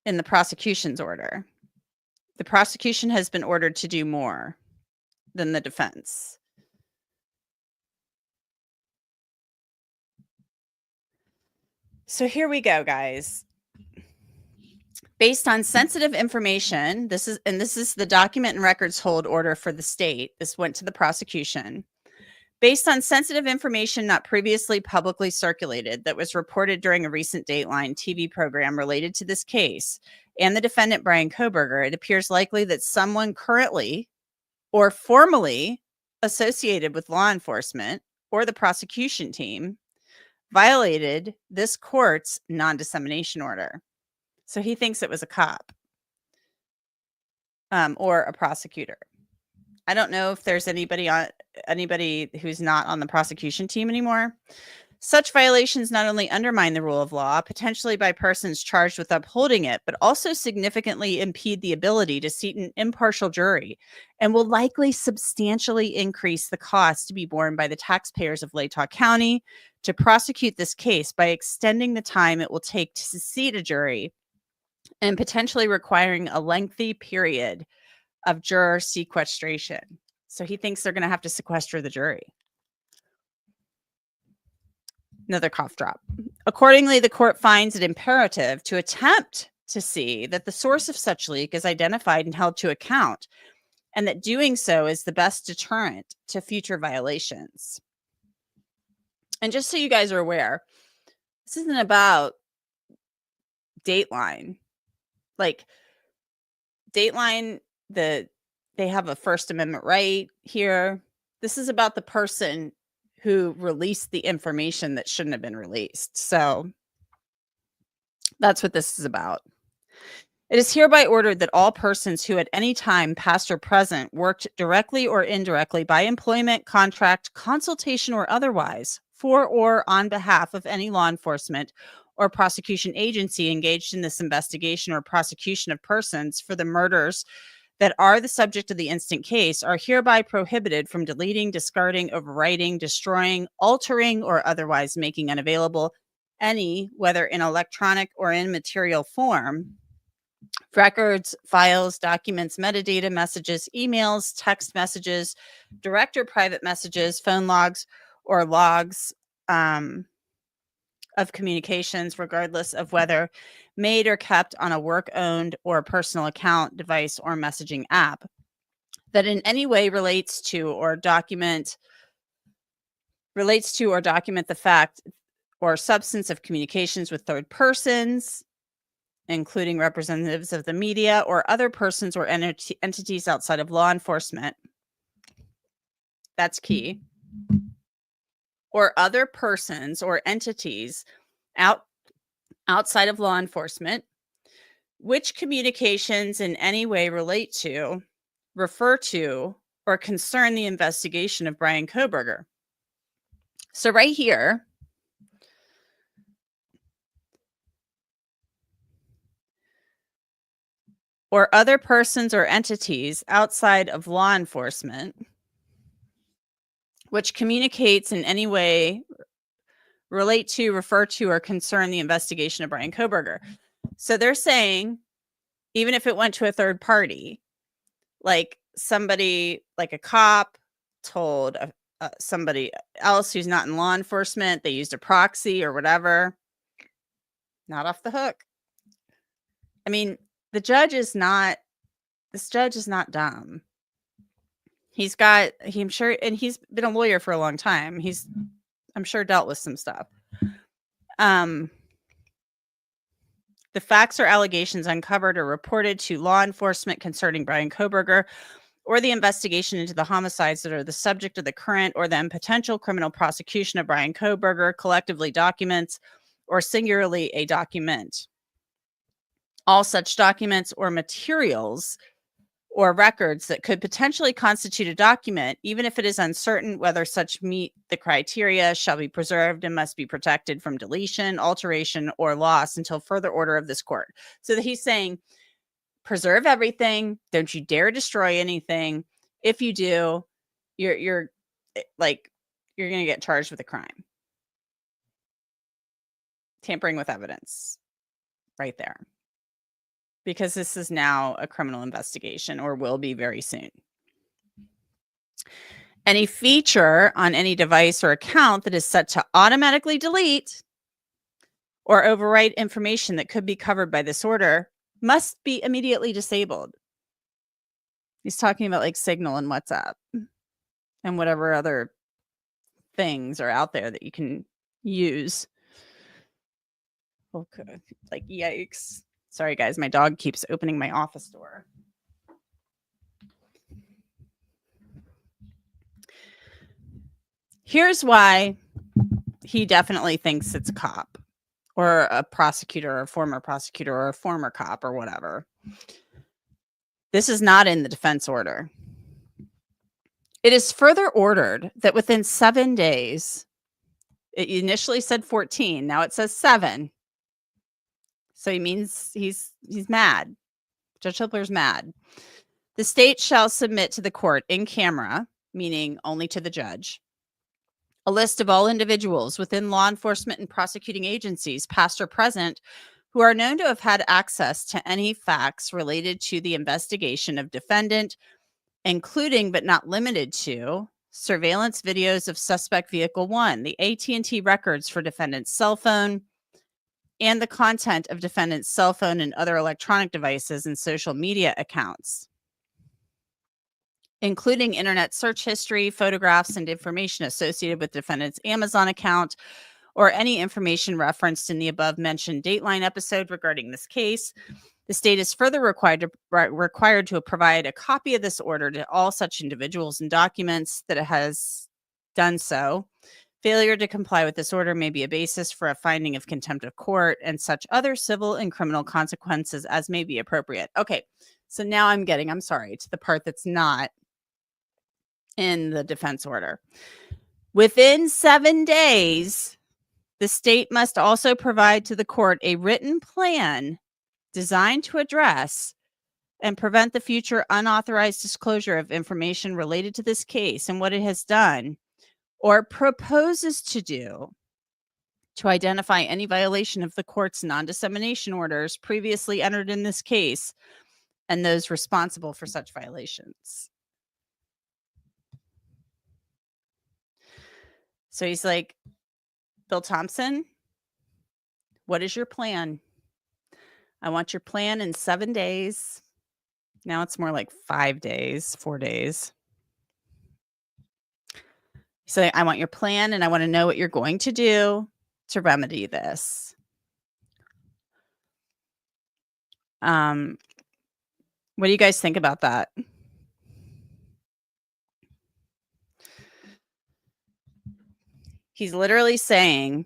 in the prosecution's order. The prosecution has been ordered to do more than the defense. So here we go, guys. Based on sensitive information, this is the document and records hold order for the state. This went to the prosecution. Based on sensitive information not previously publicly circulated that was reported during a recent Dateline TV program related to this case and the defendant, Bryan Kohberger, it appears likely that someone currently or formerly associated with law enforcement or the prosecution team violated this court's non-dissemination order. So he thinks it was a cop or a prosecutor. I don't know if there's anybody who's not on the prosecution team anymore. Such violations not only undermine the rule of law, potentially by persons charged with upholding it, but also significantly impede the ability to seat an impartial jury and will likely substantially increase the cost to be borne by the taxpayers of Latah County to prosecute this case by extending the time it will take to seat a jury and potentially requiring a lengthy period of juror sequestration. So he thinks they're going to have to sequester the jury. Another cough drop. Accordingly, the court finds it imperative to attempt to see that the source of such leak is identified and held to account, and that doing so is the best deterrent to future violations. And just so you guys are aware, this isn't about Dateline. Like, Dateline, they have a First Amendment right here. This is about the person who released the information that shouldn't have been released. So that's what this is about. It is hereby ordered that all persons who at any time, past or present, worked directly or indirectly by employment, contract, consultation, or otherwise for or on behalf of any law enforcement or prosecution agency engaged in this investigation or prosecution of persons for the murders that are the subject of the instant case are hereby prohibited from deleting, discarding, overwriting, destroying, altering, or otherwise making unavailable any, whether in electronic or in material form, records, files, documents, metadata, messages, emails, text messages, direct or private messages, phone logs, or logs of communications, regardless of whether made or kept on a work-owned or personal account, device, or messaging app, that in any way relates to or document relates to or document the fact or substance of communications with third persons, including representatives of the media or other persons or entities outside of law enforcement. That's key. Or other persons or entities outside of law enforcement, which communications in any way relate to, refer to, or concern the investigation of Bryan Kohberger. So right here, or other persons or entities outside of law enforcement, which communicates in any way relate to, refer to, or concern the investigation of Bryan Kohberger. So they're saying, even if it went to a third party, like somebody, like a cop told somebody else who's not in law enforcement, they used a proxy or whatever, not off the hook. I mean, this judge is not dumb. I'm sure, and he's been a lawyer for a long time. I'm sure dealt with some stuff. The facts or allegations uncovered or reported to law enforcement concerning Bryan Kohberger or the investigation into the homicides that are the subject of the current or then potential criminal prosecution of Bryan Kohberger, collectively documents, or singularly a document. All such documents or materials or records that could potentially constitute a document, even if it is uncertain whether such meet the criteria, shall be preserved and must be protected from deletion, alteration, or loss until further order of this court. So that he's saying, preserve everything. Don't you dare destroy anything. If you do, you're going to get charged with a crime. Tampering with evidence. Right there. Because this is now a criminal investigation, or will be very soon. Any feature on any device or account that is set to automatically delete or overwrite information that could be covered by this order must be immediately disabled. He's talking about like Signal and WhatsApp and whatever other things are out there that you can use. Okay, like yikes. Sorry, guys, my dog keeps opening my office door. Here's why he definitely thinks it's a cop or a prosecutor or a former prosecutor or a former cop or whatever. This is not in the defense order. It is further ordered that within 7 days, it initially said 14, now it says 7. So he means he's mad. Judge Hippler's mad. The state shall submit to the court in camera, meaning only to the judge, a list of all individuals within law enforcement and prosecuting agencies, past or present, who are known to have had access to any facts related to the investigation of defendant, including but not limited to surveillance videos of suspect vehicle 1, the AT&T records for defendant's cell phone, and the content of defendant's cell phone and other electronic devices and social media accounts, including internet search history, photographs, and information associated with defendant's Amazon account, or any information referenced in the above-mentioned Dateline episode regarding this case. The state is further required to provide a copy of this order to all such individuals and documents that it has done so. Failure to comply with this order may be a basis for a finding of contempt of court and such other civil and criminal consequences as may be appropriate. Okay, so now I'm sorry, to the part that's not in the defense order. Within 7 days, the state must also provide to the court a written plan designed to address and prevent the future unauthorized disclosure of information related to this case and what it has done or proposes to do to identify any violation of the court's non-dissemination orders previously entered in this case and those responsible for such violations. So he's like, Bill Thompson, what is your plan? I want your plan in 7 days. Now it's more like 5 days, 4 days. He So I want your plan and I want to know what you're going to do to remedy this. What do you guys think about that? He's literally saying,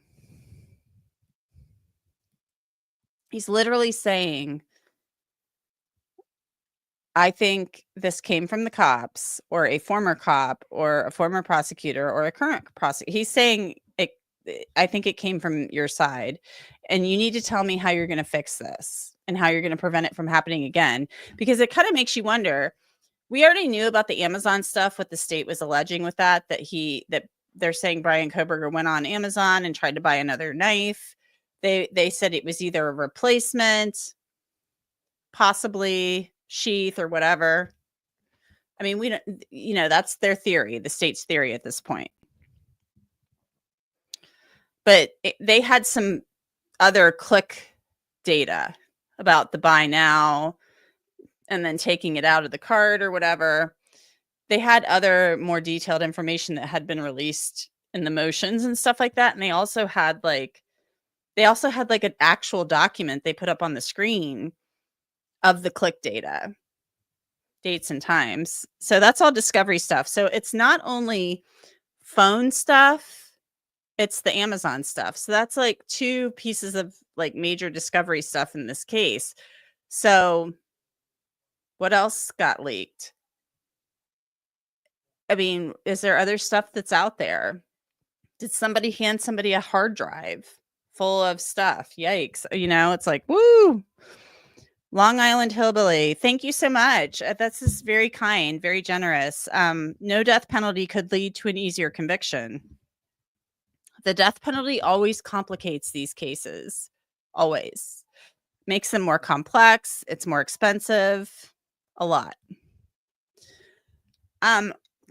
I think this came from the cops or a former cop or a former prosecutor or a current prosecutor. He's saying, I think it came from your side, and you need to tell me how you're going to fix this and how you're going to prevent it from happening again, because it kind of makes you wonder. We already knew about the Amazon stuff, what the state was alleging with that they're saying Bryan Kohberger went on Amazon and tried to buy another knife. They said it was either a replacement, possibly sheath or whatever. I mean, we don't, that's their theory, the state's theory at this point. But they had some other click data about the buy now and then taking it out of the cart or whatever. They had other more detailed information that had been released in the motions and stuff like that. And they also had like an actual document they put up on the screen of the click data, dates and times. So that's all discovery stuff. So it's not only phone stuff, it's the Amazon stuff. So that's like two pieces of like major discovery stuff in this case. So what else got leaked? I mean, is there other stuff that's out there? Did somebody hand somebody a hard drive full of stuff? Yikes. It's like, woo. Long Island Hillbilly, thank you so much. That's just very kind, very generous. No death penalty could lead to an easier conviction. The death penalty always complicates these cases. Always. Makes them more complex. It's more expensive. A lot.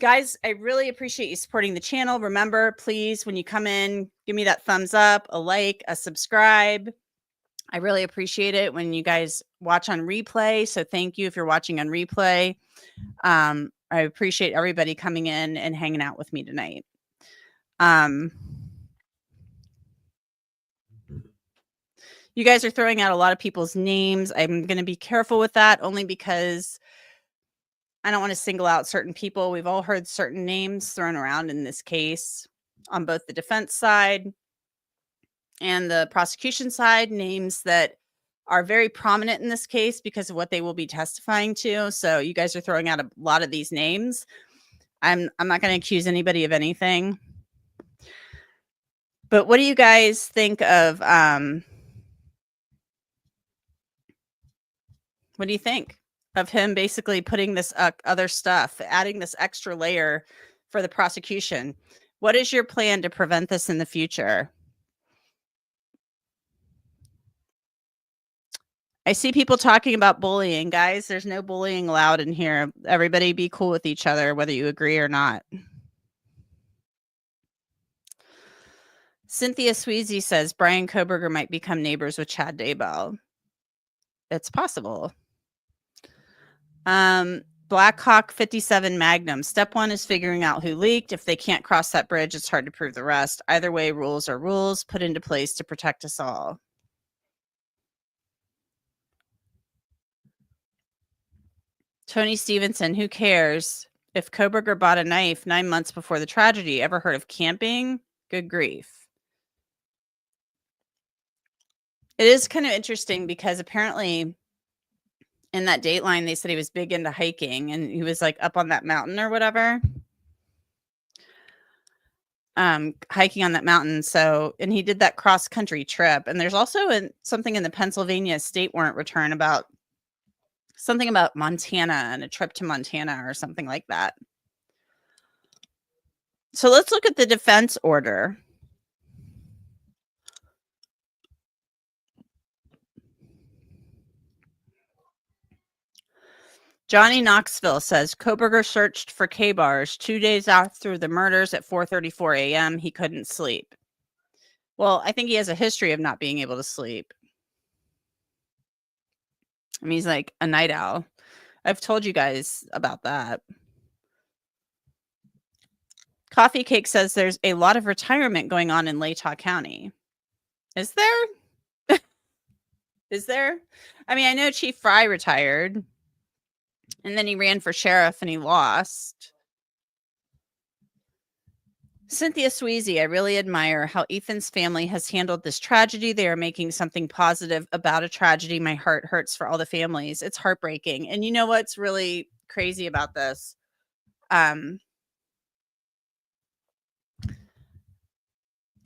Guys, I really appreciate you supporting the channel. Remember, please, when you come in, give me that thumbs up, a like, a subscribe. I really appreciate it when you guys watch on replay. So thank you if you're watching on replay. I appreciate everybody coming in and hanging out with me tonight. You guys are throwing out a lot of people's names. I'm going to be careful with that only because I don't want to single out certain people. We've all heard certain names thrown around in this case on both the defense side and the prosecution side, names that are very prominent in this case because of what they will be testifying to. So you guys are throwing out a lot of these names. I'm not going to accuse anybody of anything. But what do you guys think of what do you think of him basically putting this other stuff, adding this extra layer for the prosecution? What is your plan to prevent this in the future? I see people talking about bullying. Guys, there's no bullying allowed in here. Everybody be cool with each other, whether you agree or not. Cynthia Sweezy says Bryan Kohberger might become neighbors with Chad Daybell. It's possible. Blackhawk 57 Magnum. Step one is figuring out who leaked. If they can't cross that bridge, it's hard to prove the rest. Either way, rules are rules put into place to protect us all. Tony Stevenson, who cares if Kohberger bought a knife 9 months before the tragedy? Ever heard of camping? Good grief. It is kind of interesting because apparently in that Dateline, they said he was big into hiking and he was like up on that mountain or whatever. Hiking on that mountain. So, and he did that cross country trip. And there's also something in the Pennsylvania state warrant return about something about Montana and a trip to Montana or something like that. So let's look at the defense order. Johnny Knoxville says Kohberger searched for K-bars 2 days after the murders at 4:34 a.m. He couldn't sleep. Well, I think he has a history of not being able to sleep. I mean, he's like a night owl. I've told you guys about that. Coffee Cake says there's a lot of retirement going on in Latah County. Is there? Is there? I mean, I know Chief Fry retired, and then he ran for sheriff and he lost. Cynthia Sweezy, I really admire how Ethan's family has handled this tragedy. They are making something positive about a tragedy. My heart hurts for all the families. It's heartbreaking. And you know what's really crazy about this?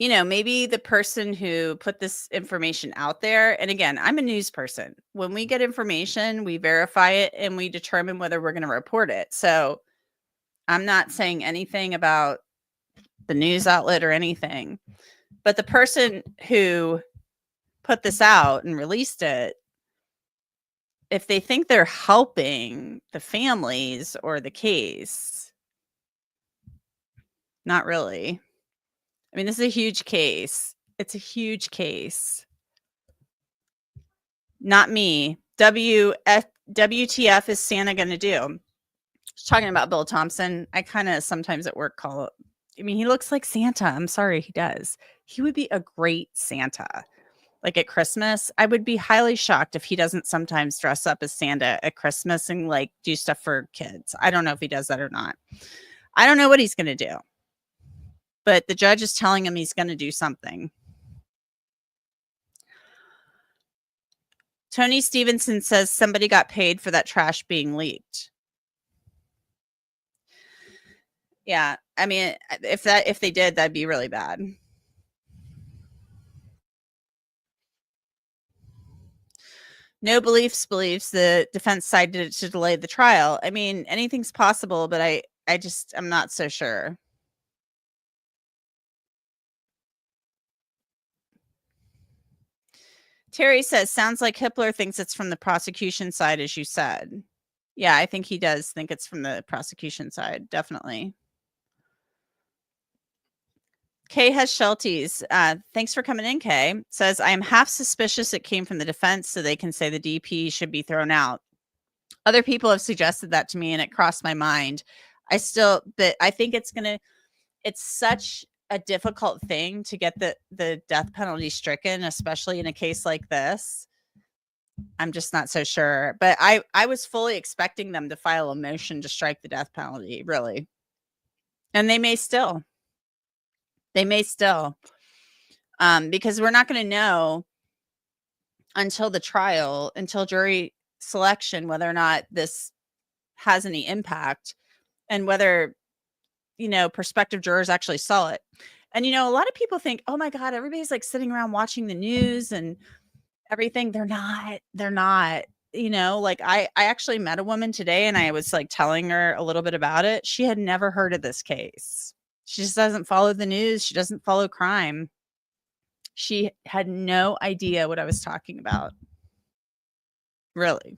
You know, maybe the person who put this information out there, and again, I'm a news person. When we get information, we verify it and we determine whether we're going to report it. So I'm not saying anything about the news outlet or anything, but the person who put this out and released it, if they think they're helping the families or the case, not really. I mean, this is a huge case. It's a huge case. Not me. WTF is Santa going to do? Talking about Bill Thompson, I kind of sometimes at work call it. I mean, he looks like Santa. I'm sorry, he does. He would be a great Santa. Like at Christmas, I would be highly shocked if he doesn't sometimes dress up as Santa at Christmas and like do stuff for kids. I don't know if he does that or not. I don't know what he's going to do. But the judge is telling him he's going to do something. Tony Stevenson says somebody got paid for that trash being leaked. Yeah, I mean, if they did, that'd be really bad. No believes the defense side did it to delay the trial. I mean, anything's possible, but I'm not so sure. Terry says, sounds like Hippler thinks it's from the prosecution side, as you said. Yeah, I think he does think it's from the prosecution side, definitely. Kay has Shelties. Thanks for coming in, Kay. Says, I am half suspicious it came from the defense so they can say the DP should be thrown out. Other people have suggested that to me and it crossed my mind. But I think it's such a difficult thing to get the death penalty stricken, especially in a case like this. I'm just not so sure. But I was fully expecting them to file a motion to strike the death penalty, really. And they may still. Because we're not going to know until the trial, until jury selection, whether or not this has any impact and whether, prospective jurors actually saw it. And, a lot of people think, oh my God, everybody's like sitting around watching the news and everything. They're not, like I actually met a woman today and I was like telling her a little bit about it. She had never heard of this case. She just doesn't follow the news. She doesn't follow crime. She had no idea what I was talking about. Really.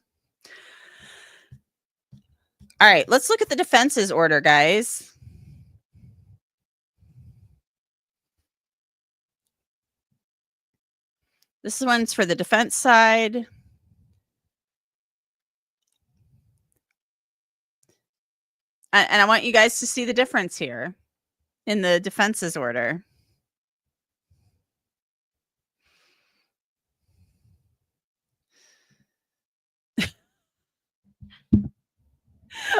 All right, let's look at the defense's order, guys. This one's for the defense side. And I want you guys to see the difference here in the defense's order.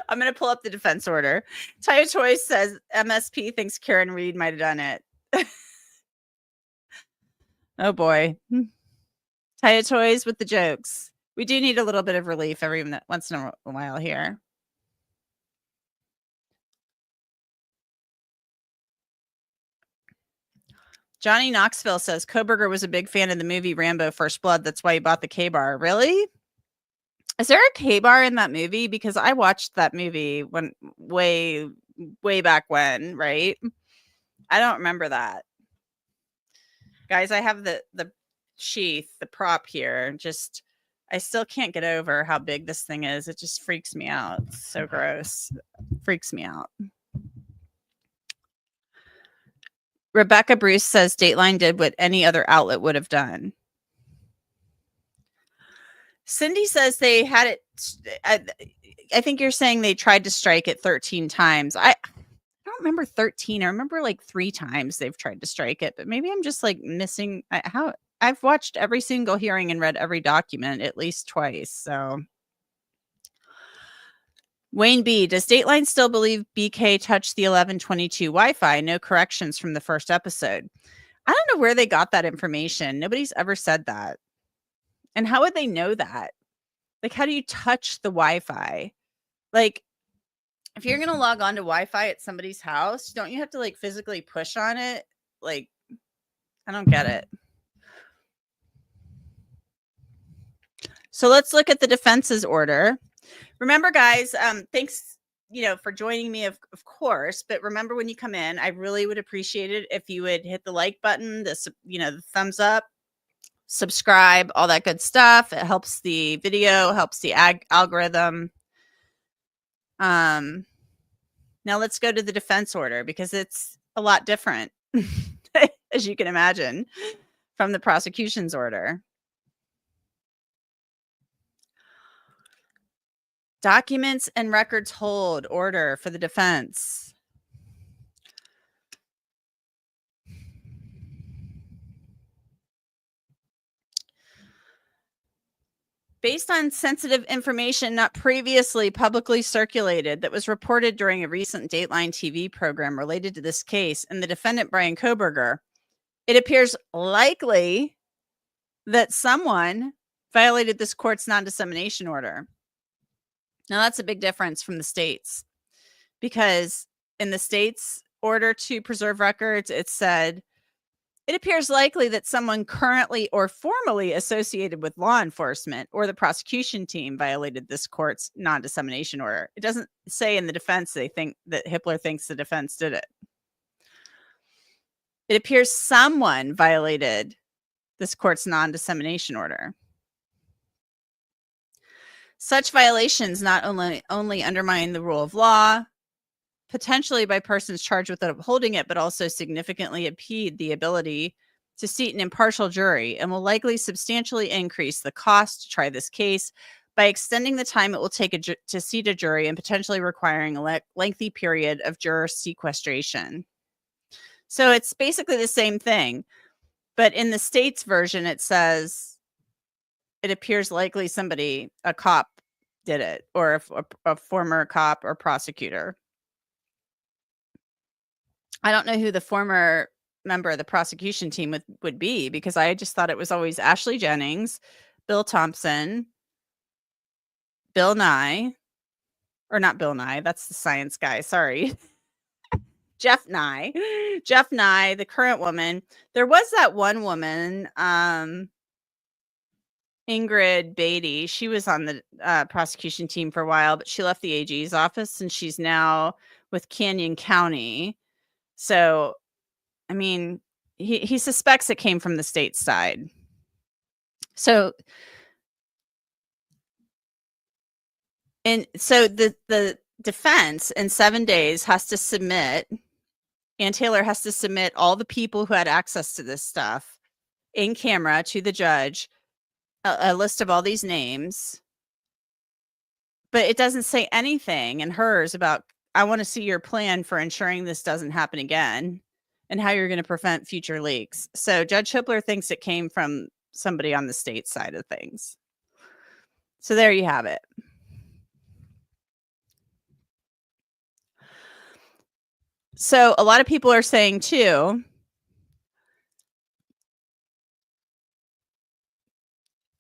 I'm going to pull up the defense order. Taya Toys says MSP thinks Karen Reed might have done it. Oh boy. Taya Toys with the jokes. We do need a little bit of relief every once in a while here. Johnny Knoxville says Kohberger was a big fan of the movie Rambo First Blood. That's why he bought the K-bar. Really? Is there a K-bar in that movie? Because I watched that movie when way back when, right? I don't remember that. Guys, I have the sheath, the prop here. Just, I still can't get over how big this thing is. It just freaks me out. It's so gross. Freaks me out. Rebecca Bruce says Dateline did what any other outlet would have done. Cindy says they had it. I think you're saying they tried to strike it 13 times. I don't remember 13. I remember like 3 times they've tried to strike it, but maybe I'm just like missing how I've watched every single hearing and read every document at least twice. So Wayne B, does Dateline still believe BK touched the 1122 Wi-Fi? No corrections from the first episode. I don't know where they got that information. Nobody's ever said that. And how would they know that? Like, how do you touch the Wi-Fi? Like, if you're going to log on to Wi-Fi at somebody's house, don't you have to like physically push on it? Like, I don't get it. So let's look at the defense's order. Remember, guys, thanks, for joining me, of course. But remember, when you come in, I really would appreciate it if you would hit the like button, the thumbs up, subscribe, all that good stuff. It helps the video, helps the algorithm. Now let's go to the defense order because it's a lot different, as you can imagine, from the prosecution's order. Documents and records hold order for the defense. Based on sensitive information not previously publicly circulated that was reported during a recent Dateline TV program related to this case and the defendant, Bryan Kohberger, it appears likely that someone violated this court's non-dissemination order. Now, that's a big difference from the states, because in the states' order to preserve records, it said, it appears likely that someone currently or formerly associated with law enforcement or the prosecution team violated this court's non-dissemination order. It doesn't say in the defense they think that Hippler thinks the defense did it. It appears someone violated this court's non-dissemination order. Such violations not only undermine the rule of law, potentially by persons charged with upholding it, but also significantly impede the ability to seat an impartial jury and will likely substantially increase the cost to try this case by extending the time it will take to seat a jury and potentially requiring a lengthy period of juror sequestration. So it's basically the same thing, but in the state's version, it says it appears likely a cop did it, or a former cop or prosecutor. I don't know who the former member of the prosecution team would be, because I just thought it was always Ashley Jennings, Bill Thompson, Bill Nye, or not Bill Nye, that's the science guy, sorry. Jeff Nye, the current woman. There was that one woman, Ingrid Beatty. She was on the prosecution team for a while, but she left the AG's office and she's now with Canyon County. So, I mean, he suspects it came from the state side. So, the defense in 7 days has to submit, Ann Taylor has to submit all the people who had access to this stuff in camera to the judge, a list of all these names, but it doesn't say anything in hers about, I want to see your plan for ensuring this doesn't happen again and how you're going to prevent future leaks. So Judge Hippler thinks it came from somebody on the state side of things. So there you have it. So a lot of people are saying too,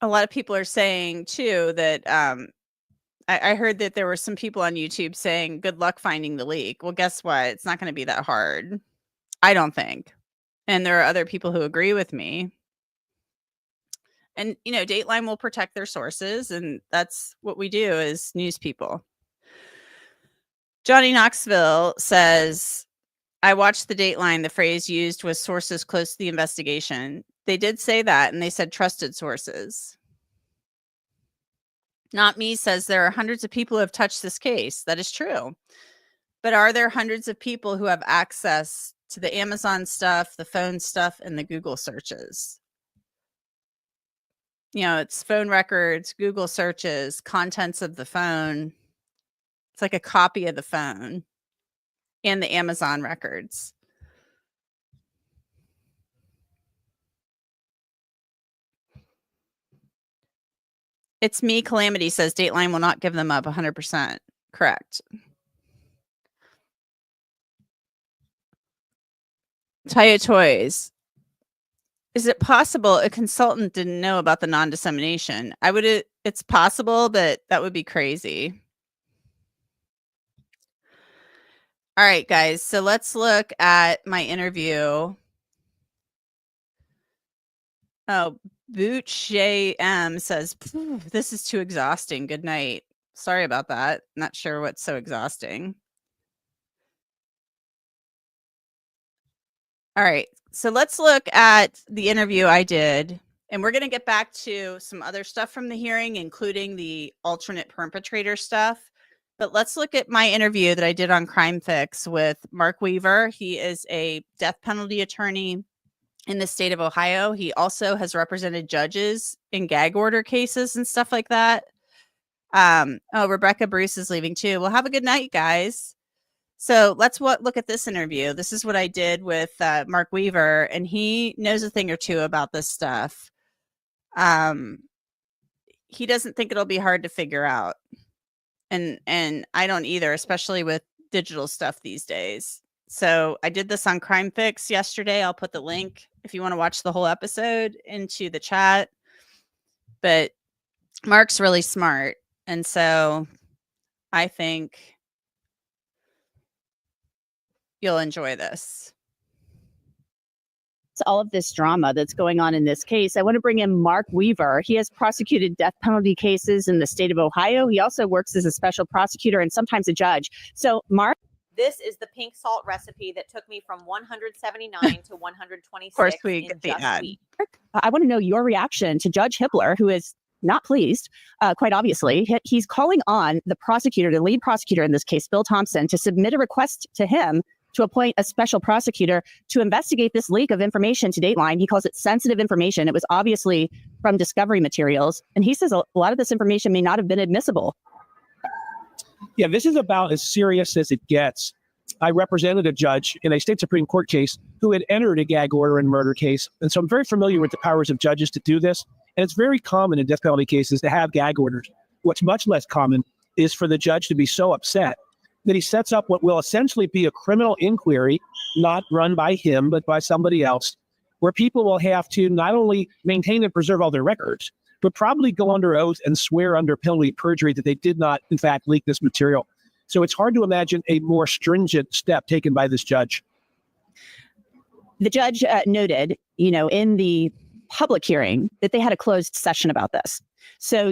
that I heard that there were some people on YouTube saying, good luck finding the leak. Well, guess what? It's not going to be that hard. I don't think. And there are other people who agree with me. And, Dateline will protect their sources. And that's what we do as news people. Johnny Knoxville says, I watched the Dateline. The phrase used was sources close to the investigation. They did say that, and they said trusted sources. Not Me says there are hundreds of people who have touched this case. That is true. But are there hundreds of people who have access to the Amazon stuff, the phone stuff, and the Google searches? It's phone records, Google searches, contents of the phone. It's like a copy of the phone. and the Amazon records. It's me, Calamity says Dateline will not give them up 100%. Correct. Taya Toys. Is it possible a consultant didn't know about the non-dissemination? It's possible, but that would be crazy. All right, guys. So let's look at my interview. Oh, Boot M says, this is too exhausting. Good night. Sorry about that. Not sure what's so exhausting. All right. So let's look at the interview I did. And we're going to get back to some other stuff from the hearing, including the alternate perpetrator stuff. But let's look at my interview that I did on Crime Fix with Mark Weaver. He is a death penalty attorney in the state of Ohio. He also has represented judges in gag order cases and stuff like that. Oh, Rebecca Bruce is leaving too. Well, have a good night, guys. So let's look at this interview. This is what I did with Mark Weaver, and he knows a thing or two about this stuff. He doesn't think it'll be hard to figure out. And I don't either, especially with digital stuff these days. So I did this on Crime Fix yesterday. I'll put the link if you want to watch the whole episode into the chat. But Mark's really smart. And so I think you'll enjoy this. All of this drama that's going on in this case, I want to bring in Mark Weaver. He has prosecuted death penalty cases in the state of Ohio. He also works as a special prosecutor and sometimes a judge. So, Mark, this is the pink salt recipe that took me from 179 to 126. Of course, we get the ad. I want to know your reaction to Judge Hippler, who is not pleased, quite obviously. He's calling on the prosecutor, the lead prosecutor in this case, Bill Thompson, to submit a request to him to appoint a special prosecutor to investigate this leak of information to Dateline. He calls it sensitive information. It was obviously from discovery materials. And he says a lot of this information may not have been admissible. Yeah, this is about as serious as it gets. I represented a judge in a state Supreme Court case who had entered a gag order and murder case. And so I'm very familiar with the powers of judges to do this. And it's very common in death penalty cases to have gag orders. What's much less common is for the judge to be so upset that he sets up what will essentially be a criminal inquiry, not run by him, but by somebody else, where people will have to not only maintain and preserve all their records, but probably go under oath and swear under penalty of perjury that they did not, in fact, leak this material. So it's hard to imagine a more stringent step taken by this judge. The judge noted, in the public hearing that they had a closed session about this. So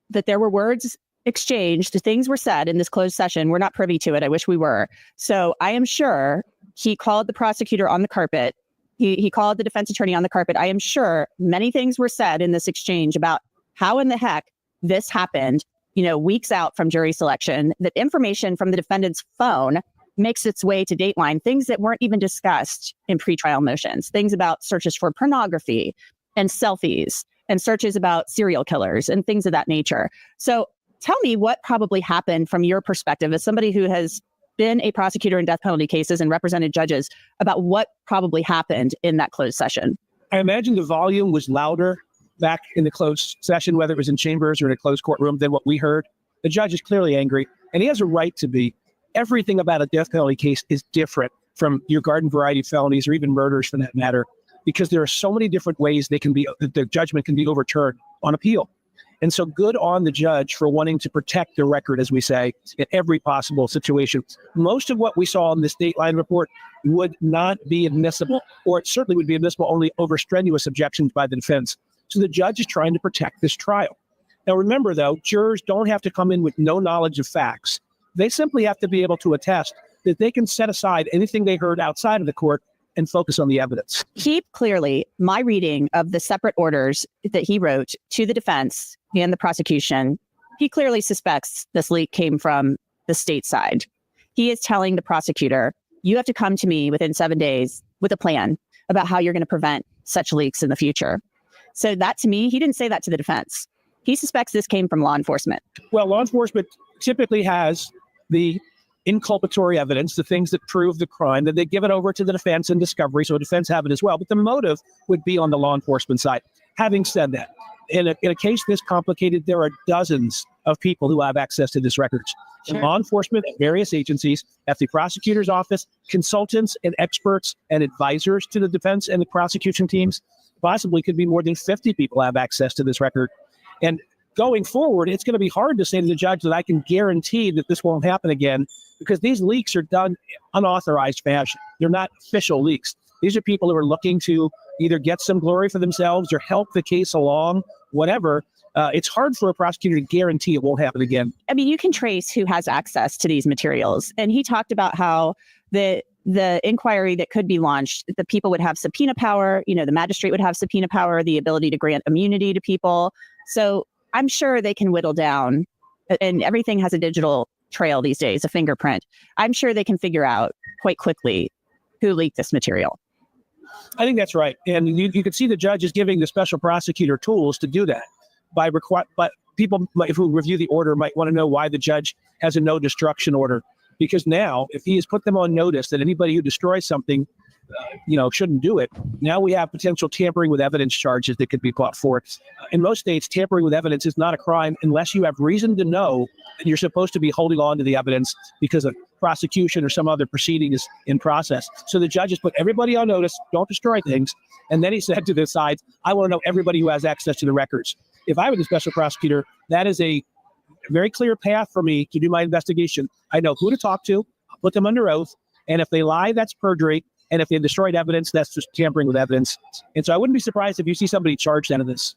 that there were words exchanged, things were said in this closed session. We're not privy to it. I wish we were. So I am sure he called the prosecutor on the carpet. He called the defense attorney on the carpet. I am sure many things were said in this exchange about how in the heck this happened, weeks out from jury selection, that information from the defendant's phone makes its way to Dateline, things that weren't even discussed in pretrial motions, things about searches for pornography and selfies and searches about serial killers and things of that nature. So tell me what probably happened from your perspective as somebody who has been a prosecutor in death penalty cases and represented judges about what probably happened in that closed session. I imagine the volume was louder back in the closed session, whether it was in chambers or in a closed courtroom, than what we heard. The judge is clearly angry, and he has a right to be. Everything about a death penalty case is different from your garden variety felonies or even murders for that matter, because there are so many different ways the judgment can be overturned on appeal. And so good on the judge for wanting to protect the record, as we say, in every possible situation. Most of what we saw in this Dateline report would not be admissible, or it certainly would be admissible only over strenuous objections by the defense. So the judge is trying to protect this trial. Now, remember, though, jurors don't have to come in with no knowledge of facts. They simply have to be able to attest that they can set aside anything they heard outside of the court and focus on the evidence. Clearly, my reading of the separate orders that he wrote to the defense and the prosecution, he clearly suspects this leak came from the state side. He is telling the prosecutor, you have to come to me within 7 days with a plan about how you're going to prevent such leaks in the future. So that, to me, he didn't say that to the defense. He suspects this came from law enforcement. Well, law enforcement typically has the inculpatory evidence, the things that prove the crime, then they give it over to the defense and discovery, so defense have it as well. But the motive would be on the law enforcement side. Having said that, in a case this complicated, there are dozens of people who have access to this records. Sure. Law enforcement at various agencies, at the prosecutor's office, consultants and experts and advisors to the defense and the prosecution teams, possibly could be more than 50 people have access to this record. And going forward, it's going to be hard to say to the judge that I can guarantee that this won't happen again, because these leaks are done unauthorized fashion. They're not official leaks. These are people who are looking to either get some glory for themselves or help the case along, whatever. It's hard for a prosecutor to guarantee it won't happen again. I mean, you can trace who has access to these materials. And he talked about how the inquiry that could be launched, the people would have subpoena power, the magistrate would have subpoena power, the ability to grant immunity to people. So I'm sure they can whittle down, and everything has a digital trail these days, a fingerprint. I'm sure they can figure out quite quickly who leaked this material. I think that's right. And you can see the judge is giving the special prosecutor tools to do that. But people who review the order might want to know why the judge has a no destruction order. Because now, if he has put them on notice that anybody who destroys something, shouldn't do it, now we have potential tampering with evidence charges that could be brought forth. In most states, tampering with evidence is not a crime unless you have reason to know that you're supposed to be holding on to the evidence because a prosecution or some other proceeding is in process. So the judge has put everybody on notice, don't destroy things. And then he said to the sides, I want to know everybody who has access to the records. If I were the special prosecutor, that is a very clear path for me to do my investigation. I know who to talk to, I'll put them under oath, and if they lie, that's perjury. And if they destroyed evidence, that's just tampering with evidence. And so I wouldn't be surprised if you see somebody charged out of this.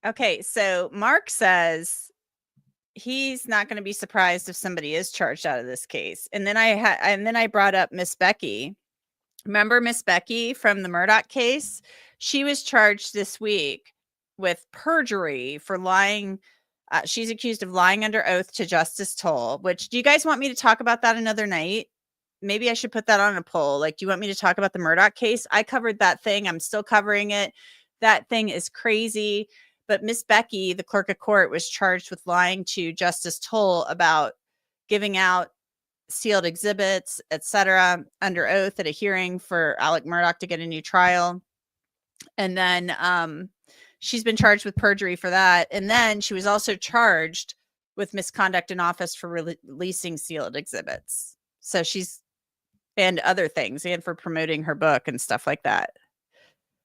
Okay, so Mark says he's not going to be surprised if somebody is charged out of this case. And then I brought up Miss Becky. Remember Miss Becky from the Murdaugh case? She was charged this week with perjury for lying. She's accused of lying under oath to Justice Toll, which, do you guys want me to talk about that another night? Maybe I should put that on a poll. Like, do you want me to talk about the Murdaugh case? I covered that thing. I'm still covering it. That thing is crazy. But Miss Becky, the clerk of court, was charged with lying to Justice Toll about giving out sealed exhibits, etc., under oath at a hearing for Alec Murdaugh to get a new trial. And then she's been charged with perjury for that. And then she was also charged with misconduct in office for releasing sealed exhibits. So and other things, and for promoting her book and stuff like that.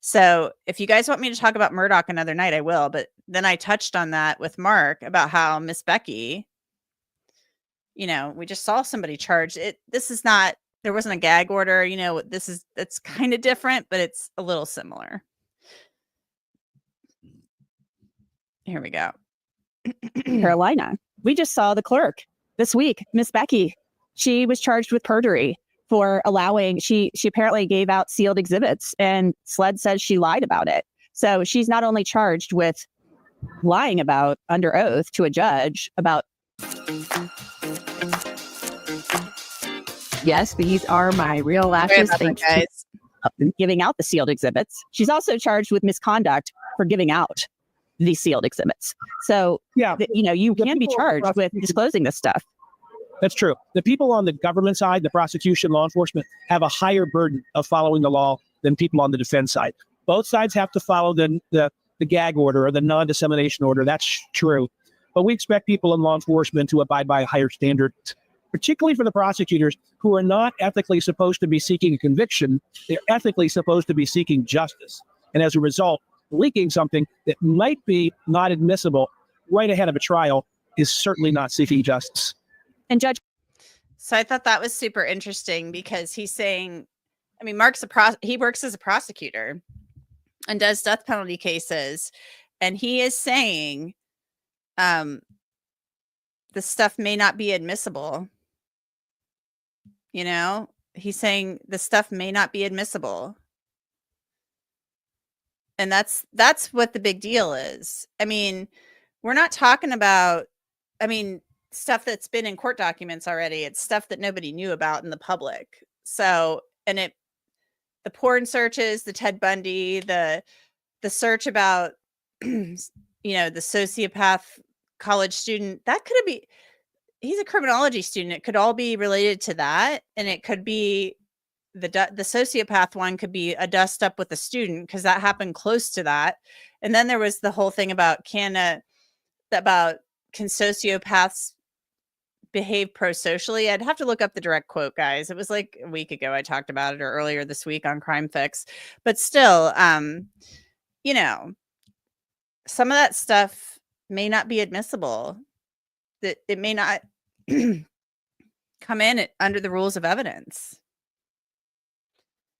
So if you guys want me to talk about Murdaugh another night, I will. But then I touched on that with Mark about how Miss Becky, we just saw somebody charged. There wasn't a gag order. It's kind of different, but it's a little similar. Here we go. Carolina. We just saw the clerk this week, Miss Becky. She was charged with perjury for allowing, she apparently gave out sealed exhibits, and SLED says she lied about it. So she's not only charged with lying about under oath to a judge about. Yes, these are my real lashes. Thanks, guys. Giving out the sealed exhibits. She's also charged with misconduct for giving out these sealed exhibits. So, yeah, you can be charged with disclosing this stuff. That's true. The people on the government side, the prosecution, law enforcement, have a higher burden of following the law than people on the defense side. Both sides have to follow the gag order or the non-dissemination order. That's true. But we expect people in law enforcement to abide by a higher standard, particularly for the prosecutors who are not ethically supposed to be seeking a conviction. They're ethically supposed to be seeking justice. And as a result, leaking something that might be not admissible right ahead of a trial is certainly not seeking justice. And Judge. So I thought that was super interesting because he's saying, Mark's he works as a prosecutor and does death penalty cases. And he is saying, the stuff may not be admissible. He's saying the stuff may not be admissible. And that's what the big deal is. We're not talking about, stuff that's been in court documents already. It's stuff that nobody knew about in the public. So, the porn searches, the Ted Bundy, the search about, the sociopath college student, that could be, he's a criminology student. It could all be related to that. And it could be the sociopath one could be a dust up with a student, because that happened close to that. And then there was the whole thing about can sociopaths behave pro-socially. I'd have to look up the direct quote, guys. It was like a week ago I talked about it, or earlier this week on Crime Fix. But still, some of that stuff may not be admissible. That it may not come in under the rules of evidence.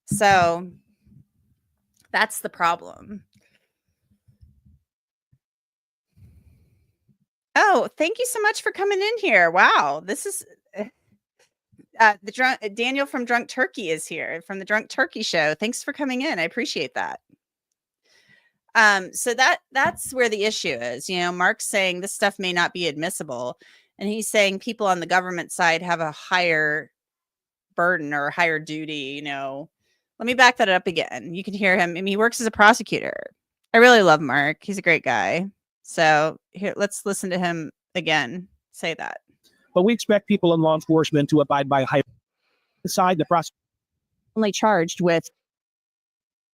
So that's the problem. Oh, thank you so much for coming in here. Wow, this is Daniel from Drunk Turkey is here, from the Drunk Turkey Show. Thanks for coming in. I appreciate that. So that's where the issue is. Mark's saying this stuff may not be admissible, and he's saying people on the government side have a higher burden or a higher duty. Let me back that up again. You can hear him. I mean, he works as a prosecutor. I really love Mark. He's a great guy. So here, let's listen to him again say that. But we expect people in law enforcement to abide by higher side. The prosecutor Only charged with.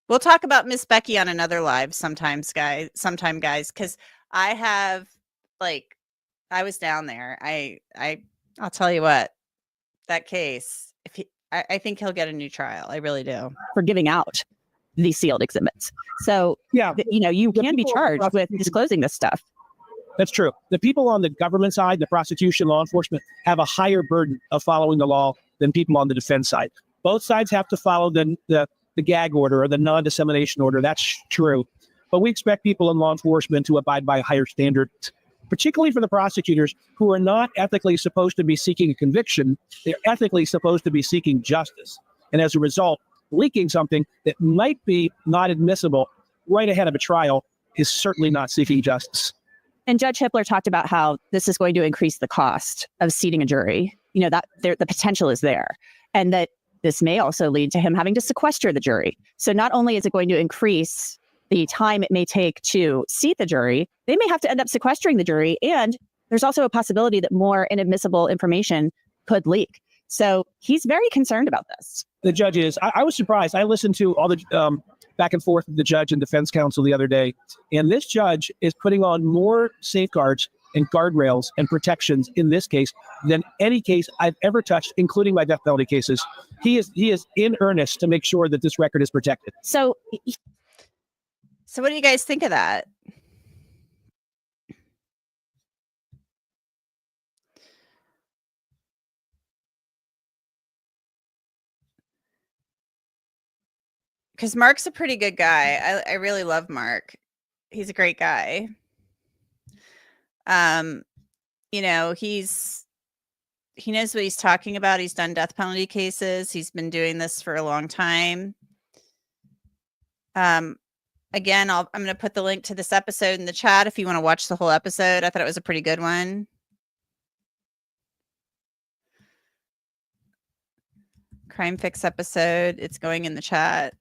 We'll talk about Miss Becky on another live sometime, guys, because I was down there. I'll tell you what, that case, I think he'll get a new trial. I really do. For giving out these sealed exhibits. So, Yeah, you the can be people charged with prosecuting- disclosing this stuff. that's true. The people on the government side, the prosecution, law enforcement, have a higher burden of following the law than people on the defense side. Both sides have to follow the gag order or the non-dissemination order. That's true. But we expect people in law enforcement to abide by higher standards, particularly for the prosecutors, who are not ethically supposed to be seeking a conviction. They're ethically supposed to be seeking justice. And as a result, leaking something that might be not admissible right ahead of a trial is certainly not seeking justice. And Judge Hippler talked about how this is going to increase the cost of seating a jury. That the potential is there, and that this may also lead to him having to sequester the jury. So not only is it going to increase the time it may take to seat the jury, they may have to end up sequestering the jury. And there's also a possibility that more inadmissible information could leak. So he's very concerned about this. The judge is. I was surprised. I listened to all the back and forth with the judge and defense counsel the other day, and this judge is putting on more safeguards and guardrails and protections in this case than any case I've ever touched, including my death penalty cases. He is in earnest to make sure that this record is protected. So what do you guys think of that? Because Mark's a pretty good guy. I really love Mark. He's a great guy. He knows what he's talking about. He's done death penalty cases. He's been doing this for a long time. Again, I'm going to put the link to this episode in the chat if you want to watch the whole episode. I thought it was a pretty good one. Crime Fix episode. It's going in the chat.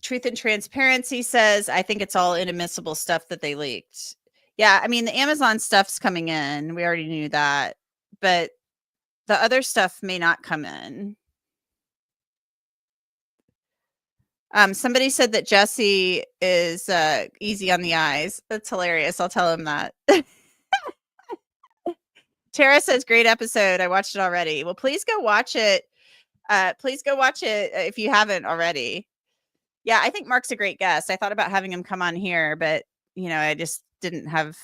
Truth and Transparency says, I think it's all inadmissible stuff that they leaked. Yeah, I mean, the Amazon stuff's coming in. We already knew that. But the other stuff may not come in. Somebody said that Jesse is easy on the eyes. That's hilarious. I'll tell him that. Tara says, great episode. I watched it already. Well, please go watch it. Please go watch it if you haven't already. Yeah, I think Mark's a great guest. I thought about having him come on here, but I just didn't have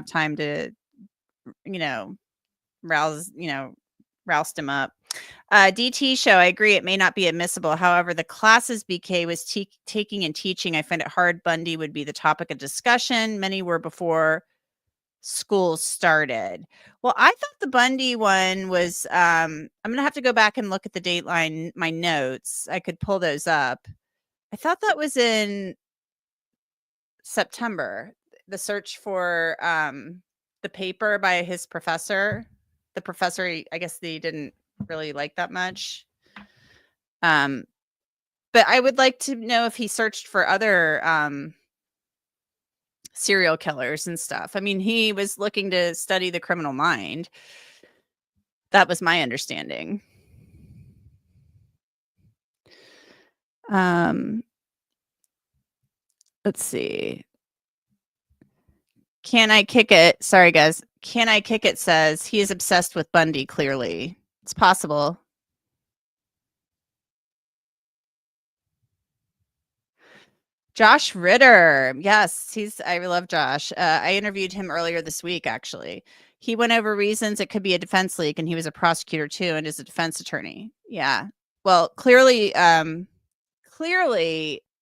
time to, roused him up. DT show, I agree, it may not be admissible. However, the classes BK was taking and teaching, I find it hard Bundy would be the topic of discussion. Many were before school started. Well, I thought the Bundy one was, I'm going to have to go back and look at the Dateline, my notes. I could pull those up. I thought that was in September, the search for the paper by his professor. The professor, I guess they didn't really like that much. But I would like to know if he searched for other serial killers and stuff. I mean, he was looking to study the criminal mind. That was my understanding. Let's see. Can I kick it? Sorry, guys. Can I kick it says he is obsessed with Bundy, clearly. It's possible. Josh Ritter. Yes, I love Josh. I interviewed him earlier this week, actually. He went over reasons it could be a defense leak, and he was a prosecutor too, and is a defense attorney. Yeah. Well, clearly,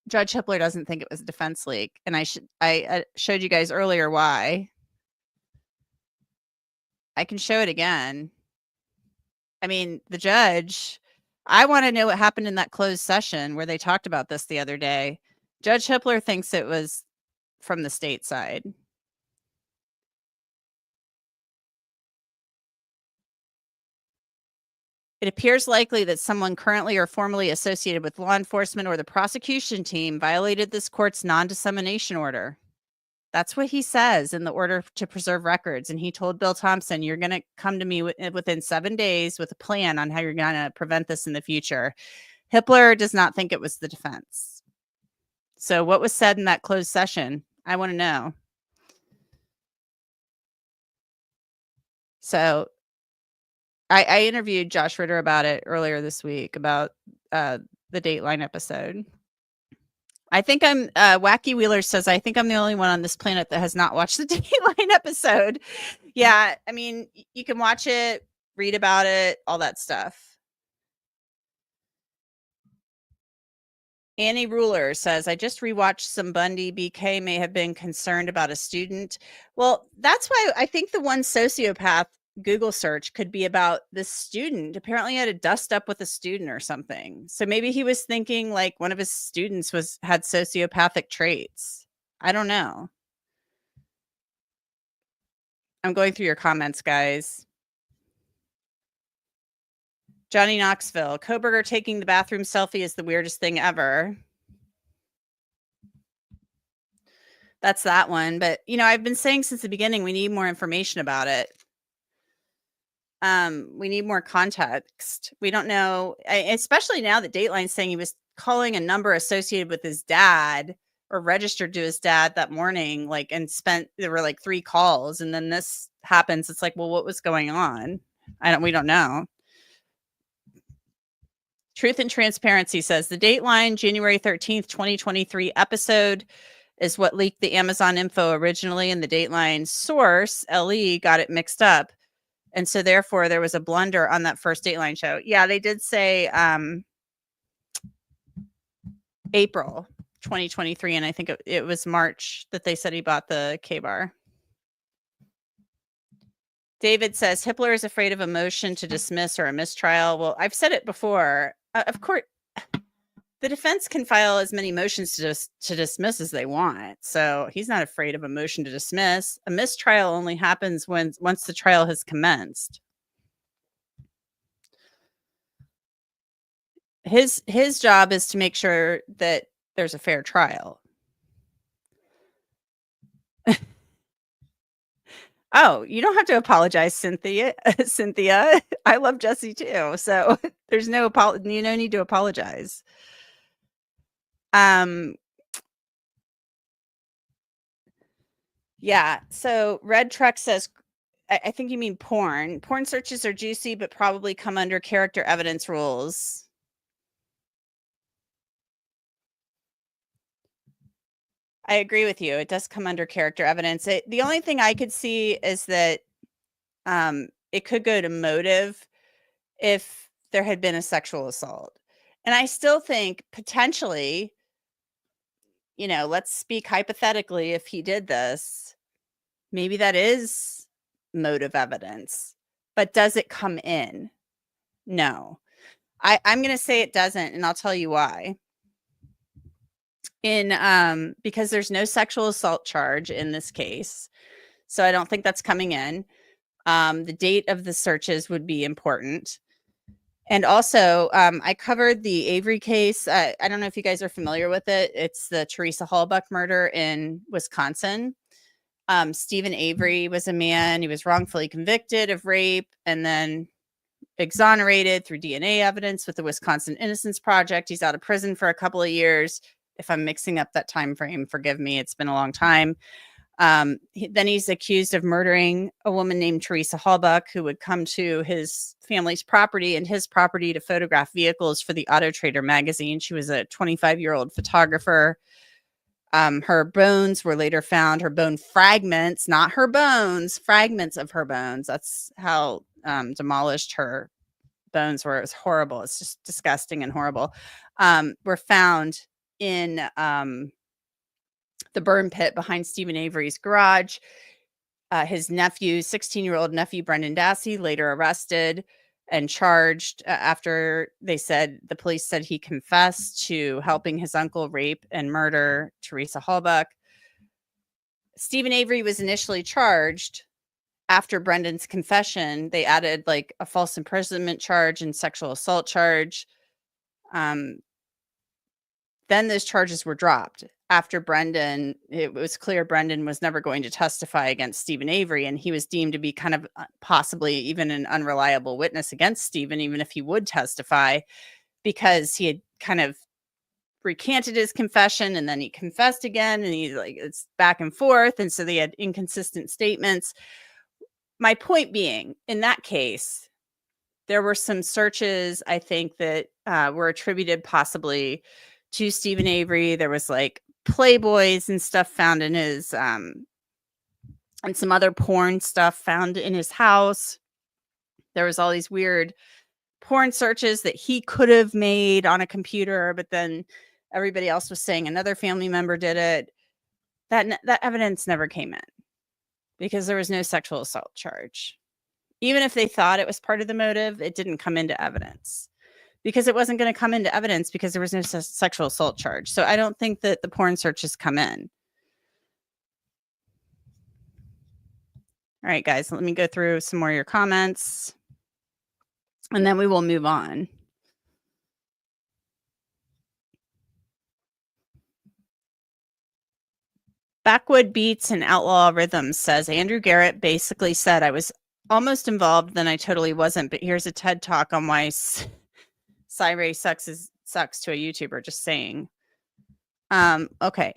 Judge Hippler doesn't think it was a defense leak, and I showed you guys earlier why. I can show it again. I mean, the judge, I want to know what happened in that closed session where they talked about this the other day. Judge Hippler thinks it was from the state side. It appears likely that someone currently or formerly associated with law enforcement or the prosecution team violated this court's non-dissemination order. That's what he says in the order to preserve records. And he told Bill Thompson, you're going to come to me within 7 days with a plan on how you're going to prevent this in the future. Hippler does not think it was the defense. So what was said in that closed session? I want to know. So I interviewed Josh Ritter about it earlier this week, about the Dateline episode. I think I'm Wacky Wheeler says, I think I'm the only one on this planet that has not watched the Dateline episode. Yeah, I mean, you can watch it, read about it, all that stuff. Annie Ruler says, I just rewatched some Bundy. BK may have been concerned about a student. Well, that's why I think the one sociopath Google search could be about this student. Apparently he had a dust up with a student or something. So maybe he was thinking like one of his students had sociopathic traits. I don't know. I'm going through your comments, guys. Johnny Knoxville, Kohberger taking the bathroom selfie is the weirdest thing ever. That's that one. But, you know, I've been saying since the beginning, we need more information about it. We need more context. We don't know, especially now that Dateline's saying he was calling a number associated with his dad or registered to his dad that morning, like, and there were like 3 calls, and then this happens. It's like, well, what was going on? We don't know. Truth and Transparency says the Dateline January 13th, 2023 episode is what leaked the Amazon info originally, and the Dateline source, LE, got it mixed up. And so therefore there was a blunder on that first Dateline show. Yeah, they did say April 2023, and I think it was March that they said he bought the K-bar. David says Hippler is afraid of a motion to dismiss or a mistrial. Well, I've said it before. Of course, the defense can file as many motions to dismiss as they want. So he's not afraid of a motion to dismiss. A mistrial only happens once the trial has commenced. His job is to make sure that there's a fair trial. Oh, you don't have to apologize, Cynthia. Cynthia, I love Jesse too. So there's no need to apologize. Yeah. So Red Truck says, I think you mean porn. Porn searches are juicy, but probably come under character evidence rules. I agree with you. It does come under character evidence. The only thing I could see is that it could go to motive if there had been a sexual assault. And I still think potentially, you know, let's speak hypothetically, if he did this, maybe that is motive evidence. But does it come in? No. I'm going to say it doesn't, and I'll tell you why. Because there's no sexual assault charge in this case. So I don't think that's coming in. The date of the searches would be important. And also, I covered the Avery case. I don't know if you guys are familiar with it. It's the Teresa Hallbuck murder in Wisconsin. Stephen Avery was a man. He was wrongfully convicted of rape and then exonerated through DNA evidence with the Wisconsin Innocence Project. He's out of prison for a couple of years. If I'm mixing up that time frame, forgive me. It's been a long time. Then he's accused of murdering a woman named Teresa Hallbuck, who would come to his family's property and his property to photograph vehicles for the Auto Trader magazine. She was a 25-year-old photographer. Her bones were later found, her bone fragments, not her bones, fragments of her bones. That's how demolished her bones were. It was horrible. It's just disgusting and horrible. Were found in the burn pit behind Stephen Avery's garage. His nephew, 16-year-old nephew, Brendan Dassey, later arrested and charged after the police said he confessed to helping his uncle rape and murder Teresa Hallbuck. Stephen Avery was initially charged. After Brendan's confession, they added like a false imprisonment charge and sexual assault charge. Then those charges were dropped. After Brendan, it was clear Brendan was never going to testify against Stephen Avery, and he was deemed to be kind of possibly even an unreliable witness against Stephen, even if he would testify, because he had kind of recanted his confession and then he confessed again, and he's like, it's back and forth. And so they had inconsistent statements. My point being, in that case, there were some searches, I think, that were attributed possibly to Stephen Avery. There was like Playboys and stuff found in his and some other porn stuff found in his house. There was all these weird porn searches that he could have made on a computer, but then everybody else was saying another family member did it. That evidence never came in because there was no sexual assault charge. Even if they thought it was part of the motive, it didn't come into evidence. Because it wasn't going to come into evidence because there was no sexual assault charge. So I don't think that the porn searches come in. All right, guys, let me go through some more of your comments, and then we will move on. Backwood Beats and Outlaw Rhythms says, Andrew Garrett basically said, I was almost involved, then I totally wasn't. But here's a TED Talk on why Ray sucks to a YouTuber, just saying. Okay.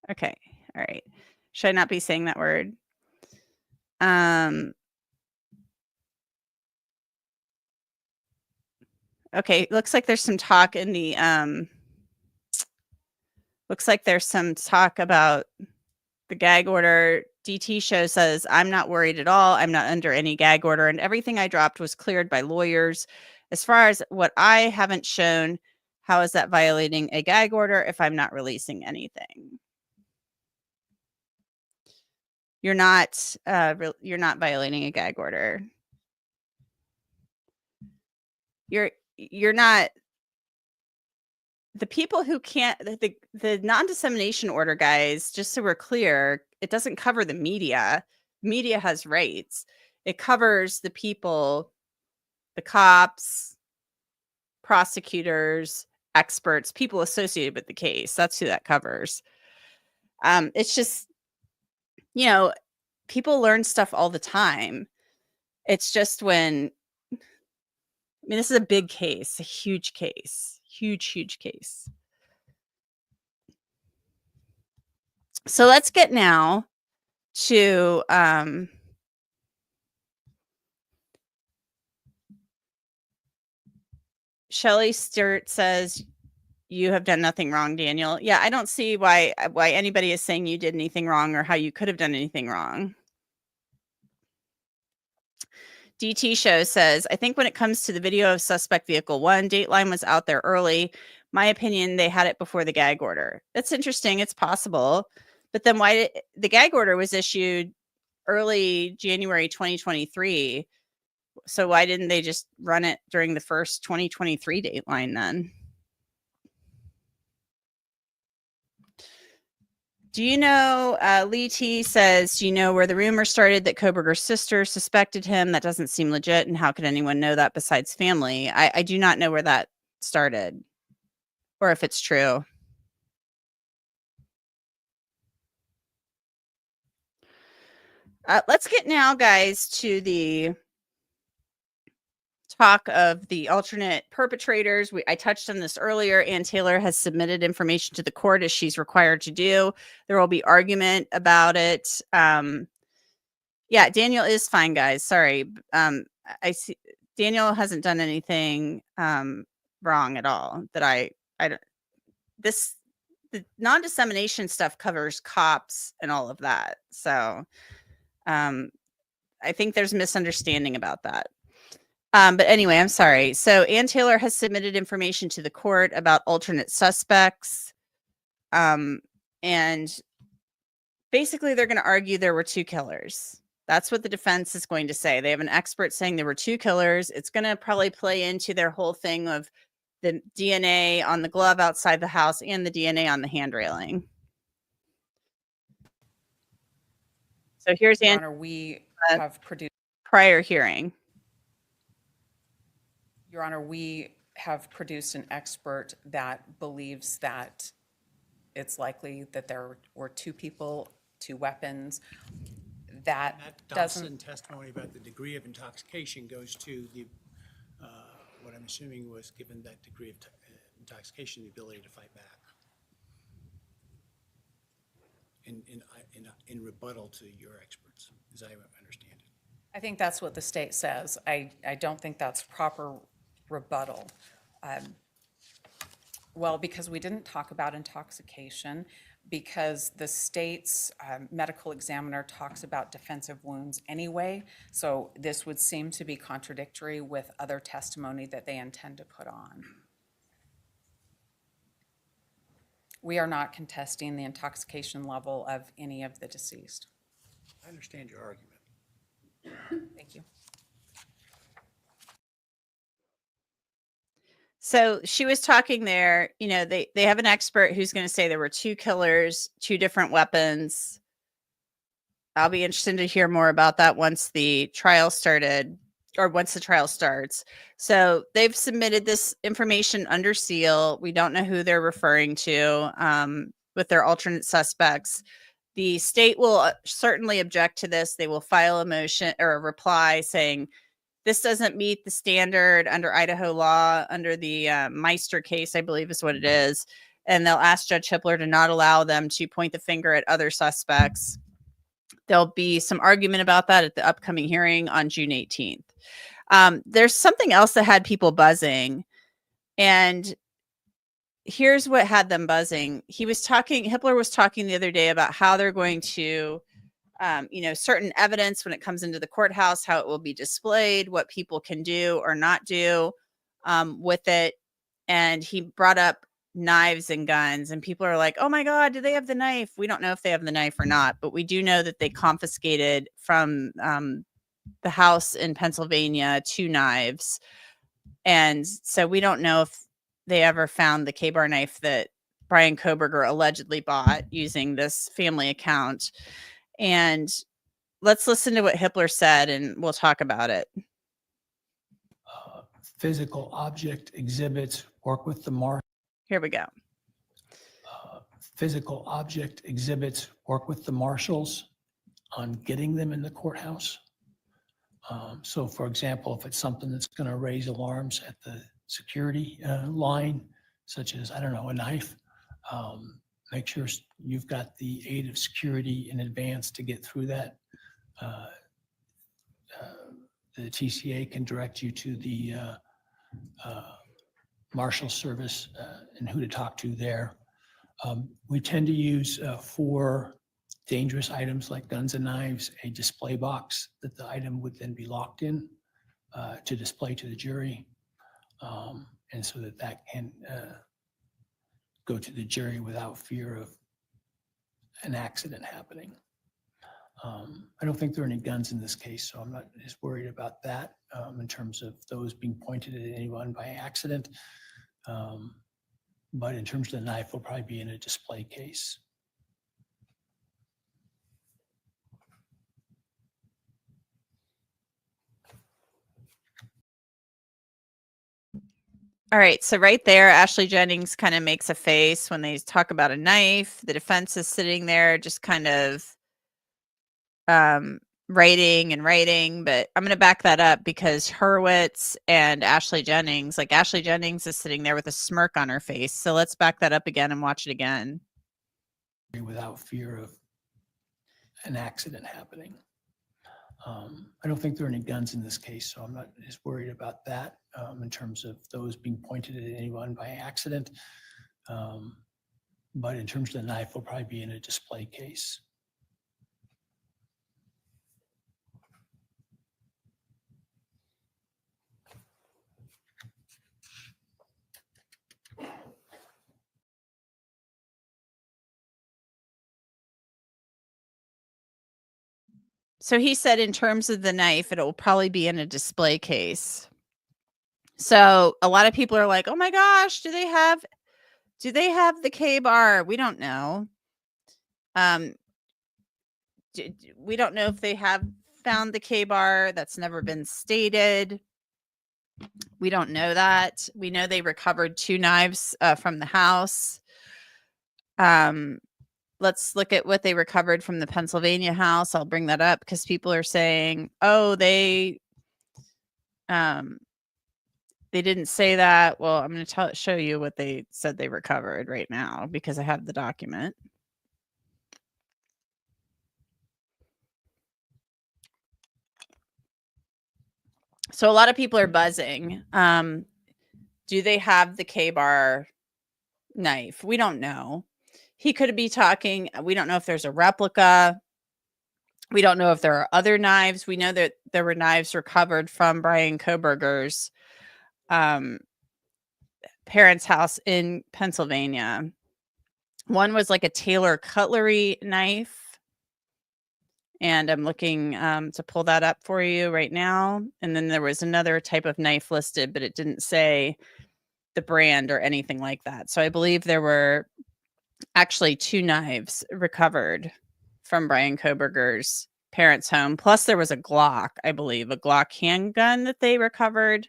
Okay. All right. Should I not be saying that word? Okay. Looks like there's some talk in the looks like there's some talk about the gag order. DT Show says, I'm not worried at all. I'm not under any gag order, and everything I dropped was cleared by lawyers. As far as what I haven't shown, how is that violating a gag order if I'm not releasing anything? You're not violating a gag order. You're not. The people who can't, the non-dissemination order, guys, just so we're clear, it doesn't cover the media. Media has rights. It covers the people, the cops, prosecutors, experts, people associated with the case. That's who that covers. It's just, people learn stuff all the time. It's just when, this is a big case, a huge case. Huge case. So let's get now to Shelley Sturt says, you have done nothing wrong, Daniel. Yeah, I don't see why anybody is saying you did anything wrong or how you could have done anything wrong. DT Show says, I think when it comes to the video of suspect vehicle 1, Dateline was out there early. My opinion, they had it before the gag order. That's interesting. It's possible. But then why did the gag order was issued early January 2023? So why didn't they just run it during the first 2023 Dateline then? Do you know, Lee T says, do you know where the rumor started that Kohberger's sister suspected him? That doesn't seem legit. And how could anyone know that besides family? I do not know where that started or if it's true. Let's get now, guys, to the talk of the alternate perpetrators. I touched on this earlier. Ann Taylor has submitted information to the court as she's required to do. There will be argument about it. Yeah, Daniel is fine, guys. Sorry. I see Daniel hasn't done anything wrong at all that I don't. The non-dissemination stuff covers cops and all of that. So I think there's misunderstanding about that. But anyway, I'm sorry. So Ann Taylor has submitted information to the court about alternate suspects. And basically they're going to argue there were two killers. That's what the defense is going to say. They have an expert saying there were two killers. It's going to probably play into their whole thing of the DNA on the glove outside the house and the DNA on the hand railing. So here's Your Ann Honor, we have produced. prior hearing. Your Honor, we have produced an expert that believes that it's likely that there were two people, two weapons. That Dawson doesn't. testimony about the degree of intoxication goes to the, what I'm assuming was given that degree of intoxication, the ability to fight back. In rebuttal to your experts, as I understand it. I think that's what the state says. I don't think that's proper rebuttal. Well, because we didn't talk about intoxication, because the state's medical examiner talks about defensive wounds anyway. So this would seem to be contradictory with other testimony that they intend to put on. We are not contesting the intoxication level of any of the deceased. I understand your argument. Thank you. So she was talking there, you know, they have an expert who's going to say there were two killers, two different weapons. I'll be interested to hear more about that once the trial started or once the trial starts. So they've submitted this information under seal. We don't know who they're referring to with their alternate suspects. The state will certainly object to this. They will file a motion or a reply saying, this doesn't meet the standard under Idaho law, under the Meister case, I believe is what it is. And they'll ask Judge Hippler to not allow them to point the finger at other suspects. There'll be some argument about that at the upcoming hearing on June 18th. There's something else that had people buzzing. And here's what had them buzzing. Hippler was talking the other day about how they're going to certain evidence when it comes into the courthouse, how it will be displayed, what people can do or not do with it. And he brought up knives and guns, and people are like, oh my God, do they have the knife? We don't know if they have the knife or not, but we do know that they confiscated from the house in Pennsylvania 2 knives. And so we don't know if they ever found the K-bar knife that Bryan Kohberger allegedly bought using this family account. And let's listen to what Hippler said, and we'll talk about it. Physical object exhibits work with the marshal. Here we go. Physical object exhibits work with the marshals on getting them in the courthouse. So, for example, if it's something that's going to raise alarms at the security line, such as, I don't know, a knife, make sure you've got the aid of security in advance to get through that. The TCA can direct you to the Marshal Service and who to talk to there. We tend to use for dangerous items like guns and knives, a display box that the item would then be locked in to display to the jury. And so that can go to the jury without fear of an accident happening. I don't think there are any guns in this case, so I'm not as worried about that in terms of those being pointed at anyone by accident. But in terms of the knife, we'll probably be in a display case. All right, so right there, Ashley Jennings kind of makes a face when they talk about a knife. The defense is sitting there just kind of writing, but I'm going to back that up because Hurwitz and Ashley Jennings, like Ashley Jennings is sitting there with a smirk on her face. So let's back that up again and watch it again. Without fear of an accident happening. I don't think there are any guns in this case, so I'm not as worried about that in terms of those being pointed at anyone by accident. But in terms of the knife, we'll probably be in a display case. So he said in terms of the knife, it'll probably be in a display case. So a lot of people are like, oh my gosh, do they have the K-bar? We don't know. We don't know if they have found the K-bar. That's never been stated. We don't know that. We know they recovered 2 knives from the house. Let's look at what they recovered from the Pennsylvania house. I'll bring that up because people are saying, oh, they didn't say that. Well, I'm going to show you what they said they recovered right now because I have the document. So a lot of people are buzzing. Do they have the K-bar knife? We don't know. He could be talking. We don't know if there's a replica. We don't know if there are other knives. We know that there were knives recovered from Bryan Kohberger's parents' house in Pennsylvania. One was like a Taylor cutlery knife. And I'm looking to pull that up for you right now. And then there was another type of knife listed, but it didn't say the brand or anything like that. So I believe there were actually 2 knives recovered from Bryan Kohberger's parents' home. Plus there was a Glock, I believe, a Glock handgun that they recovered.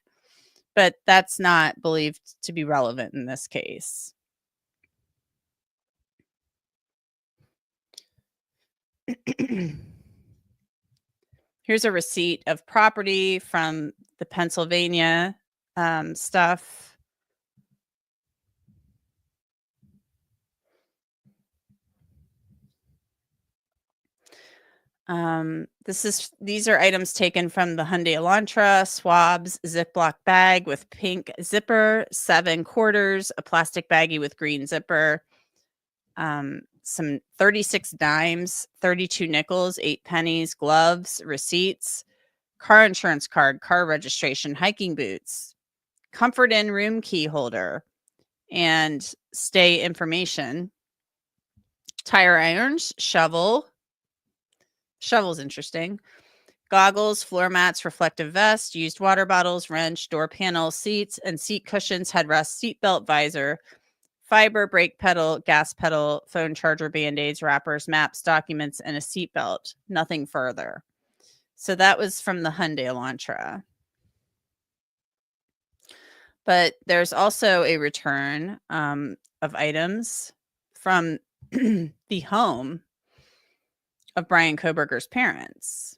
But that's not believed to be relevant in this case. Here's a receipt of property from the Pennsylvania stuff. These are items taken from the Hyundai Elantra, swabs, Ziploc bag with pink zipper, 7 quarters, a plastic baggie with green zipper, some 36 dimes, 32 nickels, 8 pennies, gloves, receipts, car insurance card, car registration, hiking boots, comfort inn room key holder, and stay information, tire irons, shovel's interesting, goggles, floor mats, reflective vest, used water bottles, wrench, door panels, seats, and seat cushions, headrest, seatbelt, visor, fiber, brake pedal, gas pedal, phone charger, band-aids, wrappers, maps, documents, and a seatbelt. Nothing further. So that was from the Hyundai Elantra. But there's also a return of items from the home of Bryan Kohberger's parents.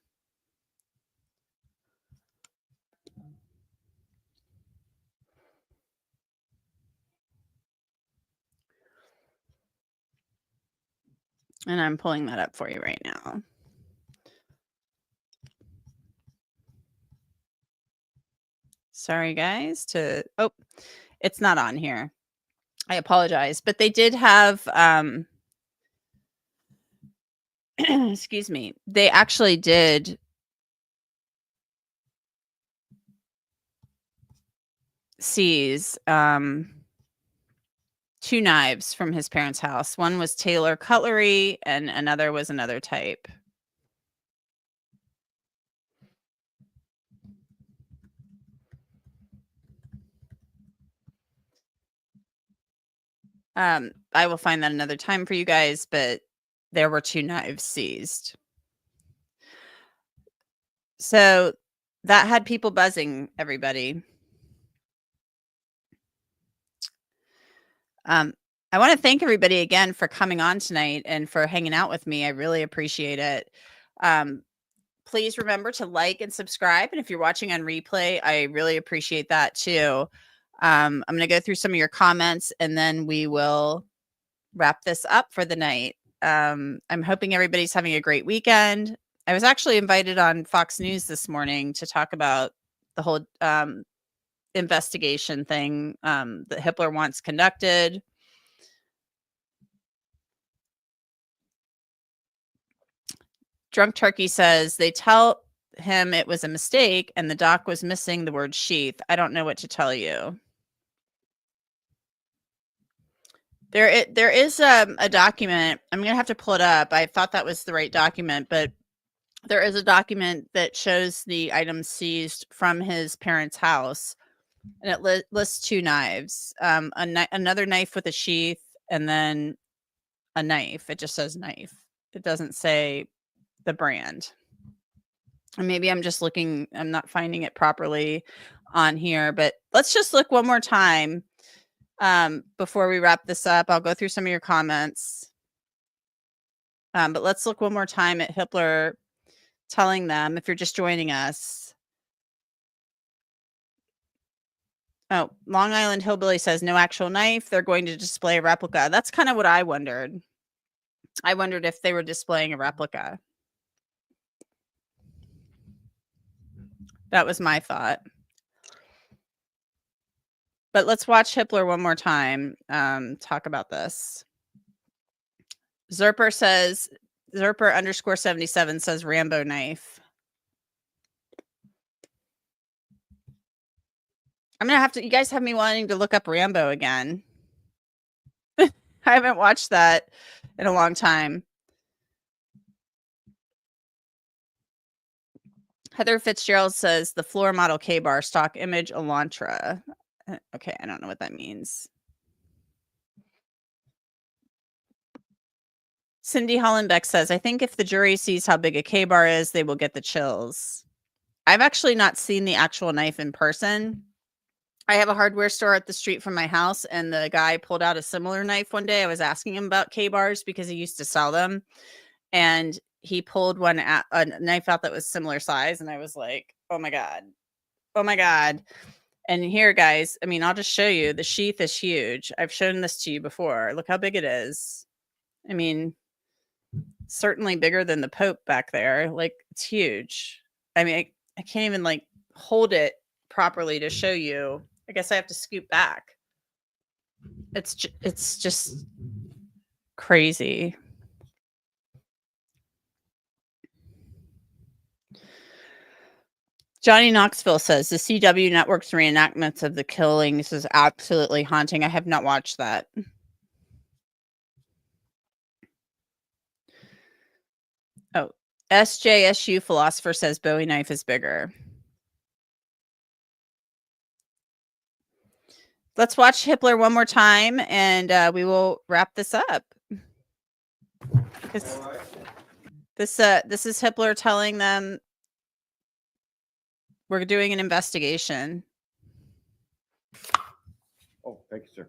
And I'm pulling that up for you right now. Sorry, guys. Oh, it's not on here. I apologize. But they did have, excuse me, they actually did seize 2 knives from his parents' house. One was Taylor cutlery and another was another type. I will find that another time for you guys, but there were 2 knives seized. So that had people buzzing, everybody. I want to thank everybody again for coming on tonight and for hanging out with me. I really appreciate it. Please remember to like and subscribe. And if you're watching on replay, I really appreciate that too. I'm going to go through some of your comments and then we will wrap this up for the night. I'm hoping everybody's having a great weekend. I was actually invited on Fox News this morning to talk about the whole investigation thing that Hippler wants conducted. Drunk Turkey says they tell him it was a mistake and the doc was missing the word sheath. I don't know what to tell you. There is a document. I'm going to have to pull it up. I thought that was the right document, but there is a document that shows the items seized from his parents' house, and it lists 2 knives, another knife with a sheath, and then a knife. It just says knife. It doesn't say the brand. And maybe I'm not finding it properly on here, but let's just look one more time before we wrap this up. I'll go through some of your comments. But let's look one more time at Hippler telling them, if you're just joining us. Oh, Long Island Hillbilly says no actual knife. They're going to display a replica. That's kind of what I wondered. I wondered if they were displaying a replica. That was my thought. But let's watch Hippler one more time talk about this. Zerper _77 says Rambo knife. I'm going to have to, you guys have me wanting to look up Rambo again. I haven't watched that in a long time. Heather Fitzgerald says the floor model K-bar stock image Elantra. Okay, I don't know what that means. Cindy Hollenbeck says, I think if the jury sees how big a K-bar is, they will get the chills. I've actually not seen the actual knife in person. I have a hardware store at the street from my house, and the guy pulled out a similar knife one day. I was asking him about K-bars because he used to sell them, and he pulled a knife out that was similar size, and I was like, oh my God. Oh my God. And here, guys, I mean, I'll just show you. The sheath is huge. I've shown this to you before. Look how big it is. I mean, certainly bigger than the Pope back there. Like, it's huge. I mean, I can't even like hold it properly to show you. I guess I have to scoot back. It's just crazy. Johnny Knoxville says the CW network's reenactments of the killings is absolutely haunting. I have not watched that. Oh, SJSU philosopher says Bowie knife is bigger. Let's watch Hippler one more time, and we will wrap this up. This is Hippler telling them we're doing an investigation. Oh, thank you, sir.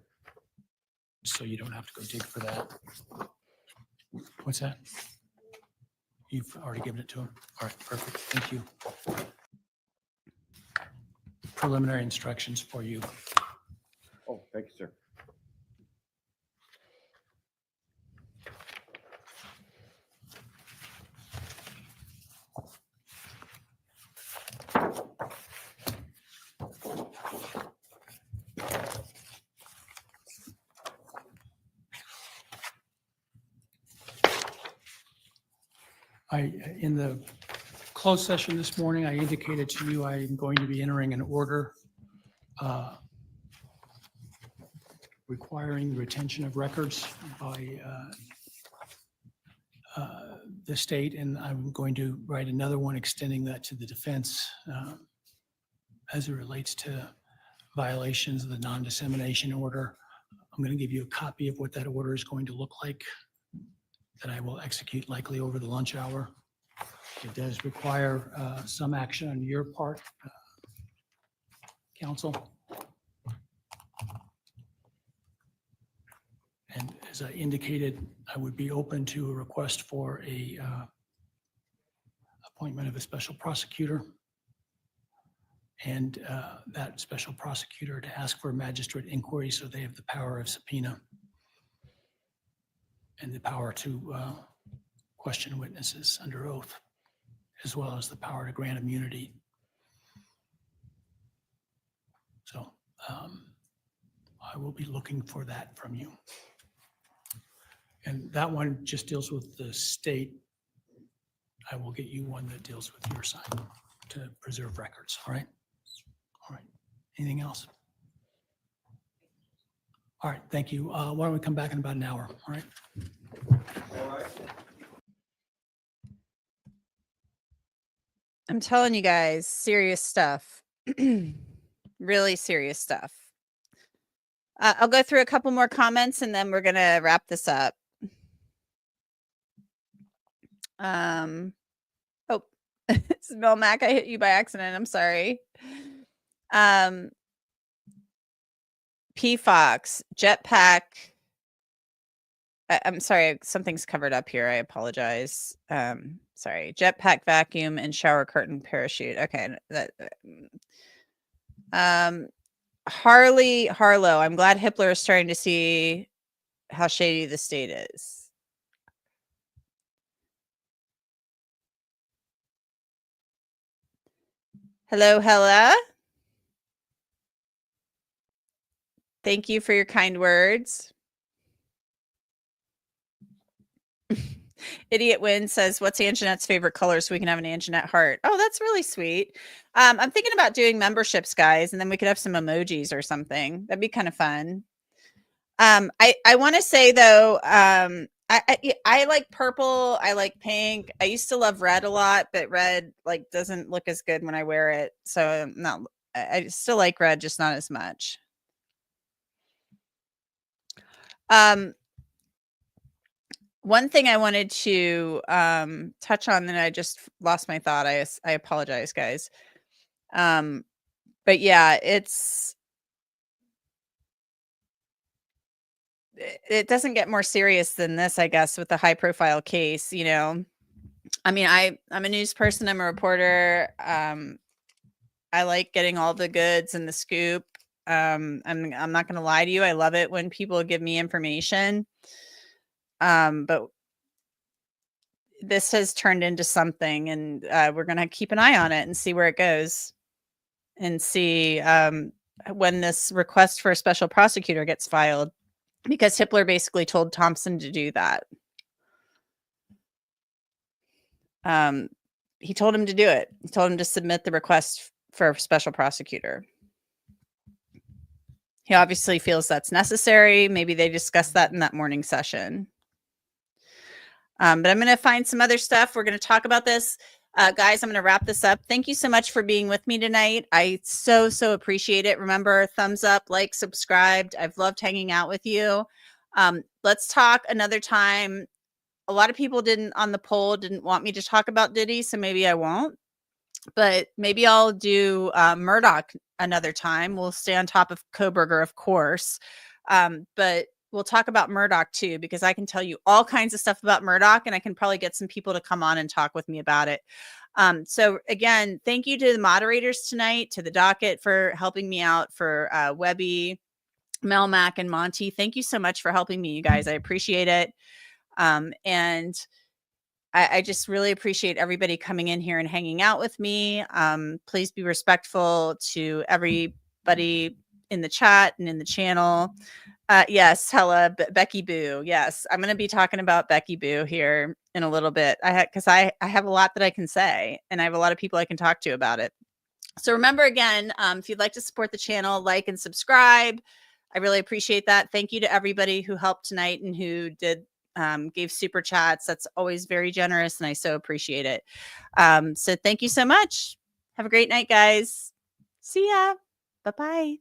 So you don't have to go dig for that. What's that? You've already given it to him? All right, perfect. Thank you. Preliminary instructions for you. Oh, thank you, sir. In the closed session this morning, I indicated to you I'm going to be entering an order requiring retention of records by the state, and I'm going to write another one extending that to the defense as it relates to violations of the non-dissemination order. I'm going to give you a copy of what that order is going to look like that I will execute likely over the lunch hour. It does require some action on your part, counsel. As I indicated, I would be open to a request for a appointment of a special prosecutor, and that special prosecutor to ask for a magistrate inquiry, so they have the power of subpoena and the power to question witnesses under oath, as well as the power to grant immunity. So I will be looking for that from you. And that one just deals with the state. I will get you one that deals with your side to preserve records. All right. All right. Anything else? All right. Thank you. Why don't we come back in about an hour? All right. I'm telling you guys, serious stuff. Really serious stuff. I'll go through a couple more comments and then we're going to wrap this up. Oh, Mel Mac, I hit you by accident. I'm sorry. P Fox, Jetpack. I'm sorry, something's covered up here. I apologize. Sorry, Jetpack, vacuum, and shower curtain parachute. Okay. Harley Harlow. I'm glad Hippler is starting to see how shady the state is. Hello, Hella. Thank you for your kind words. Idiot Win says, what's Angenette's favorite color so we can have an Angenette heart? Oh, that's really sweet. I'm thinking about doing memberships, guys, and then we could have some emojis or something. That'd be kind of fun. I want to say, though, I like purple. I like pink. I used to love red a lot, but red like doesn't look as good when I wear it. So I still like red, just not as much. One thing I wanted to touch on, and I just lost my thought. I apologize, guys. But yeah, it doesn't get more serious than this, I guess, with the high profile case, you know. I mean, I'm a news person, I'm a reporter. I like getting all the goods and the scoop. I'm not going to lie to you. I love it when people give me information. But this has turned into something, and we're going to keep an eye on it and see where it goes, and see when this request for a special prosecutor gets filed, because Hippler basically told Thompson to do that. He told him to do it. He told him to submit the request for a special prosecutor. He obviously feels that's necessary. Maybe they discussed that in that morning session. But I'm going to find some other stuff. We're going to talk about this. Guys, I'm going to wrap this up. Thank you so much for being with me tonight. I so appreciate it. Remember, thumbs up, like, subscribed. I've loved hanging out with you. Let's talk another time. A lot of people on the poll didn't want me to talk about Diddy, so maybe I won't. But maybe I'll do Murdoch another time. We'll stay on top of Kohberger, of course. But we'll talk about Murdoch too, because I can tell you all kinds of stuff about Murdoch, and I can probably get some people to come on and talk with me about it. So again, thank you to the moderators tonight, to the docket for helping me out, for Webby, Mel Mac, and Monty. Thank you so much for helping me, you guys. I appreciate it. And I just really appreciate everybody coming in here and hanging out with me. Please be respectful to everybody in the chat and in the channel. Yes, Hella, Becky Boo. Yes, I'm going to be talking about Becky Boo here in a little bit. Because I have a lot that I can say, and I have a lot of people I can talk to about it. So remember, again, if you'd like to support the channel, like and subscribe. I really appreciate that. Thank you to everybody who helped tonight and who gave super chats. That's always very generous, and I so appreciate it. So thank you so much. Have a great night, guys. See ya. Bye-bye.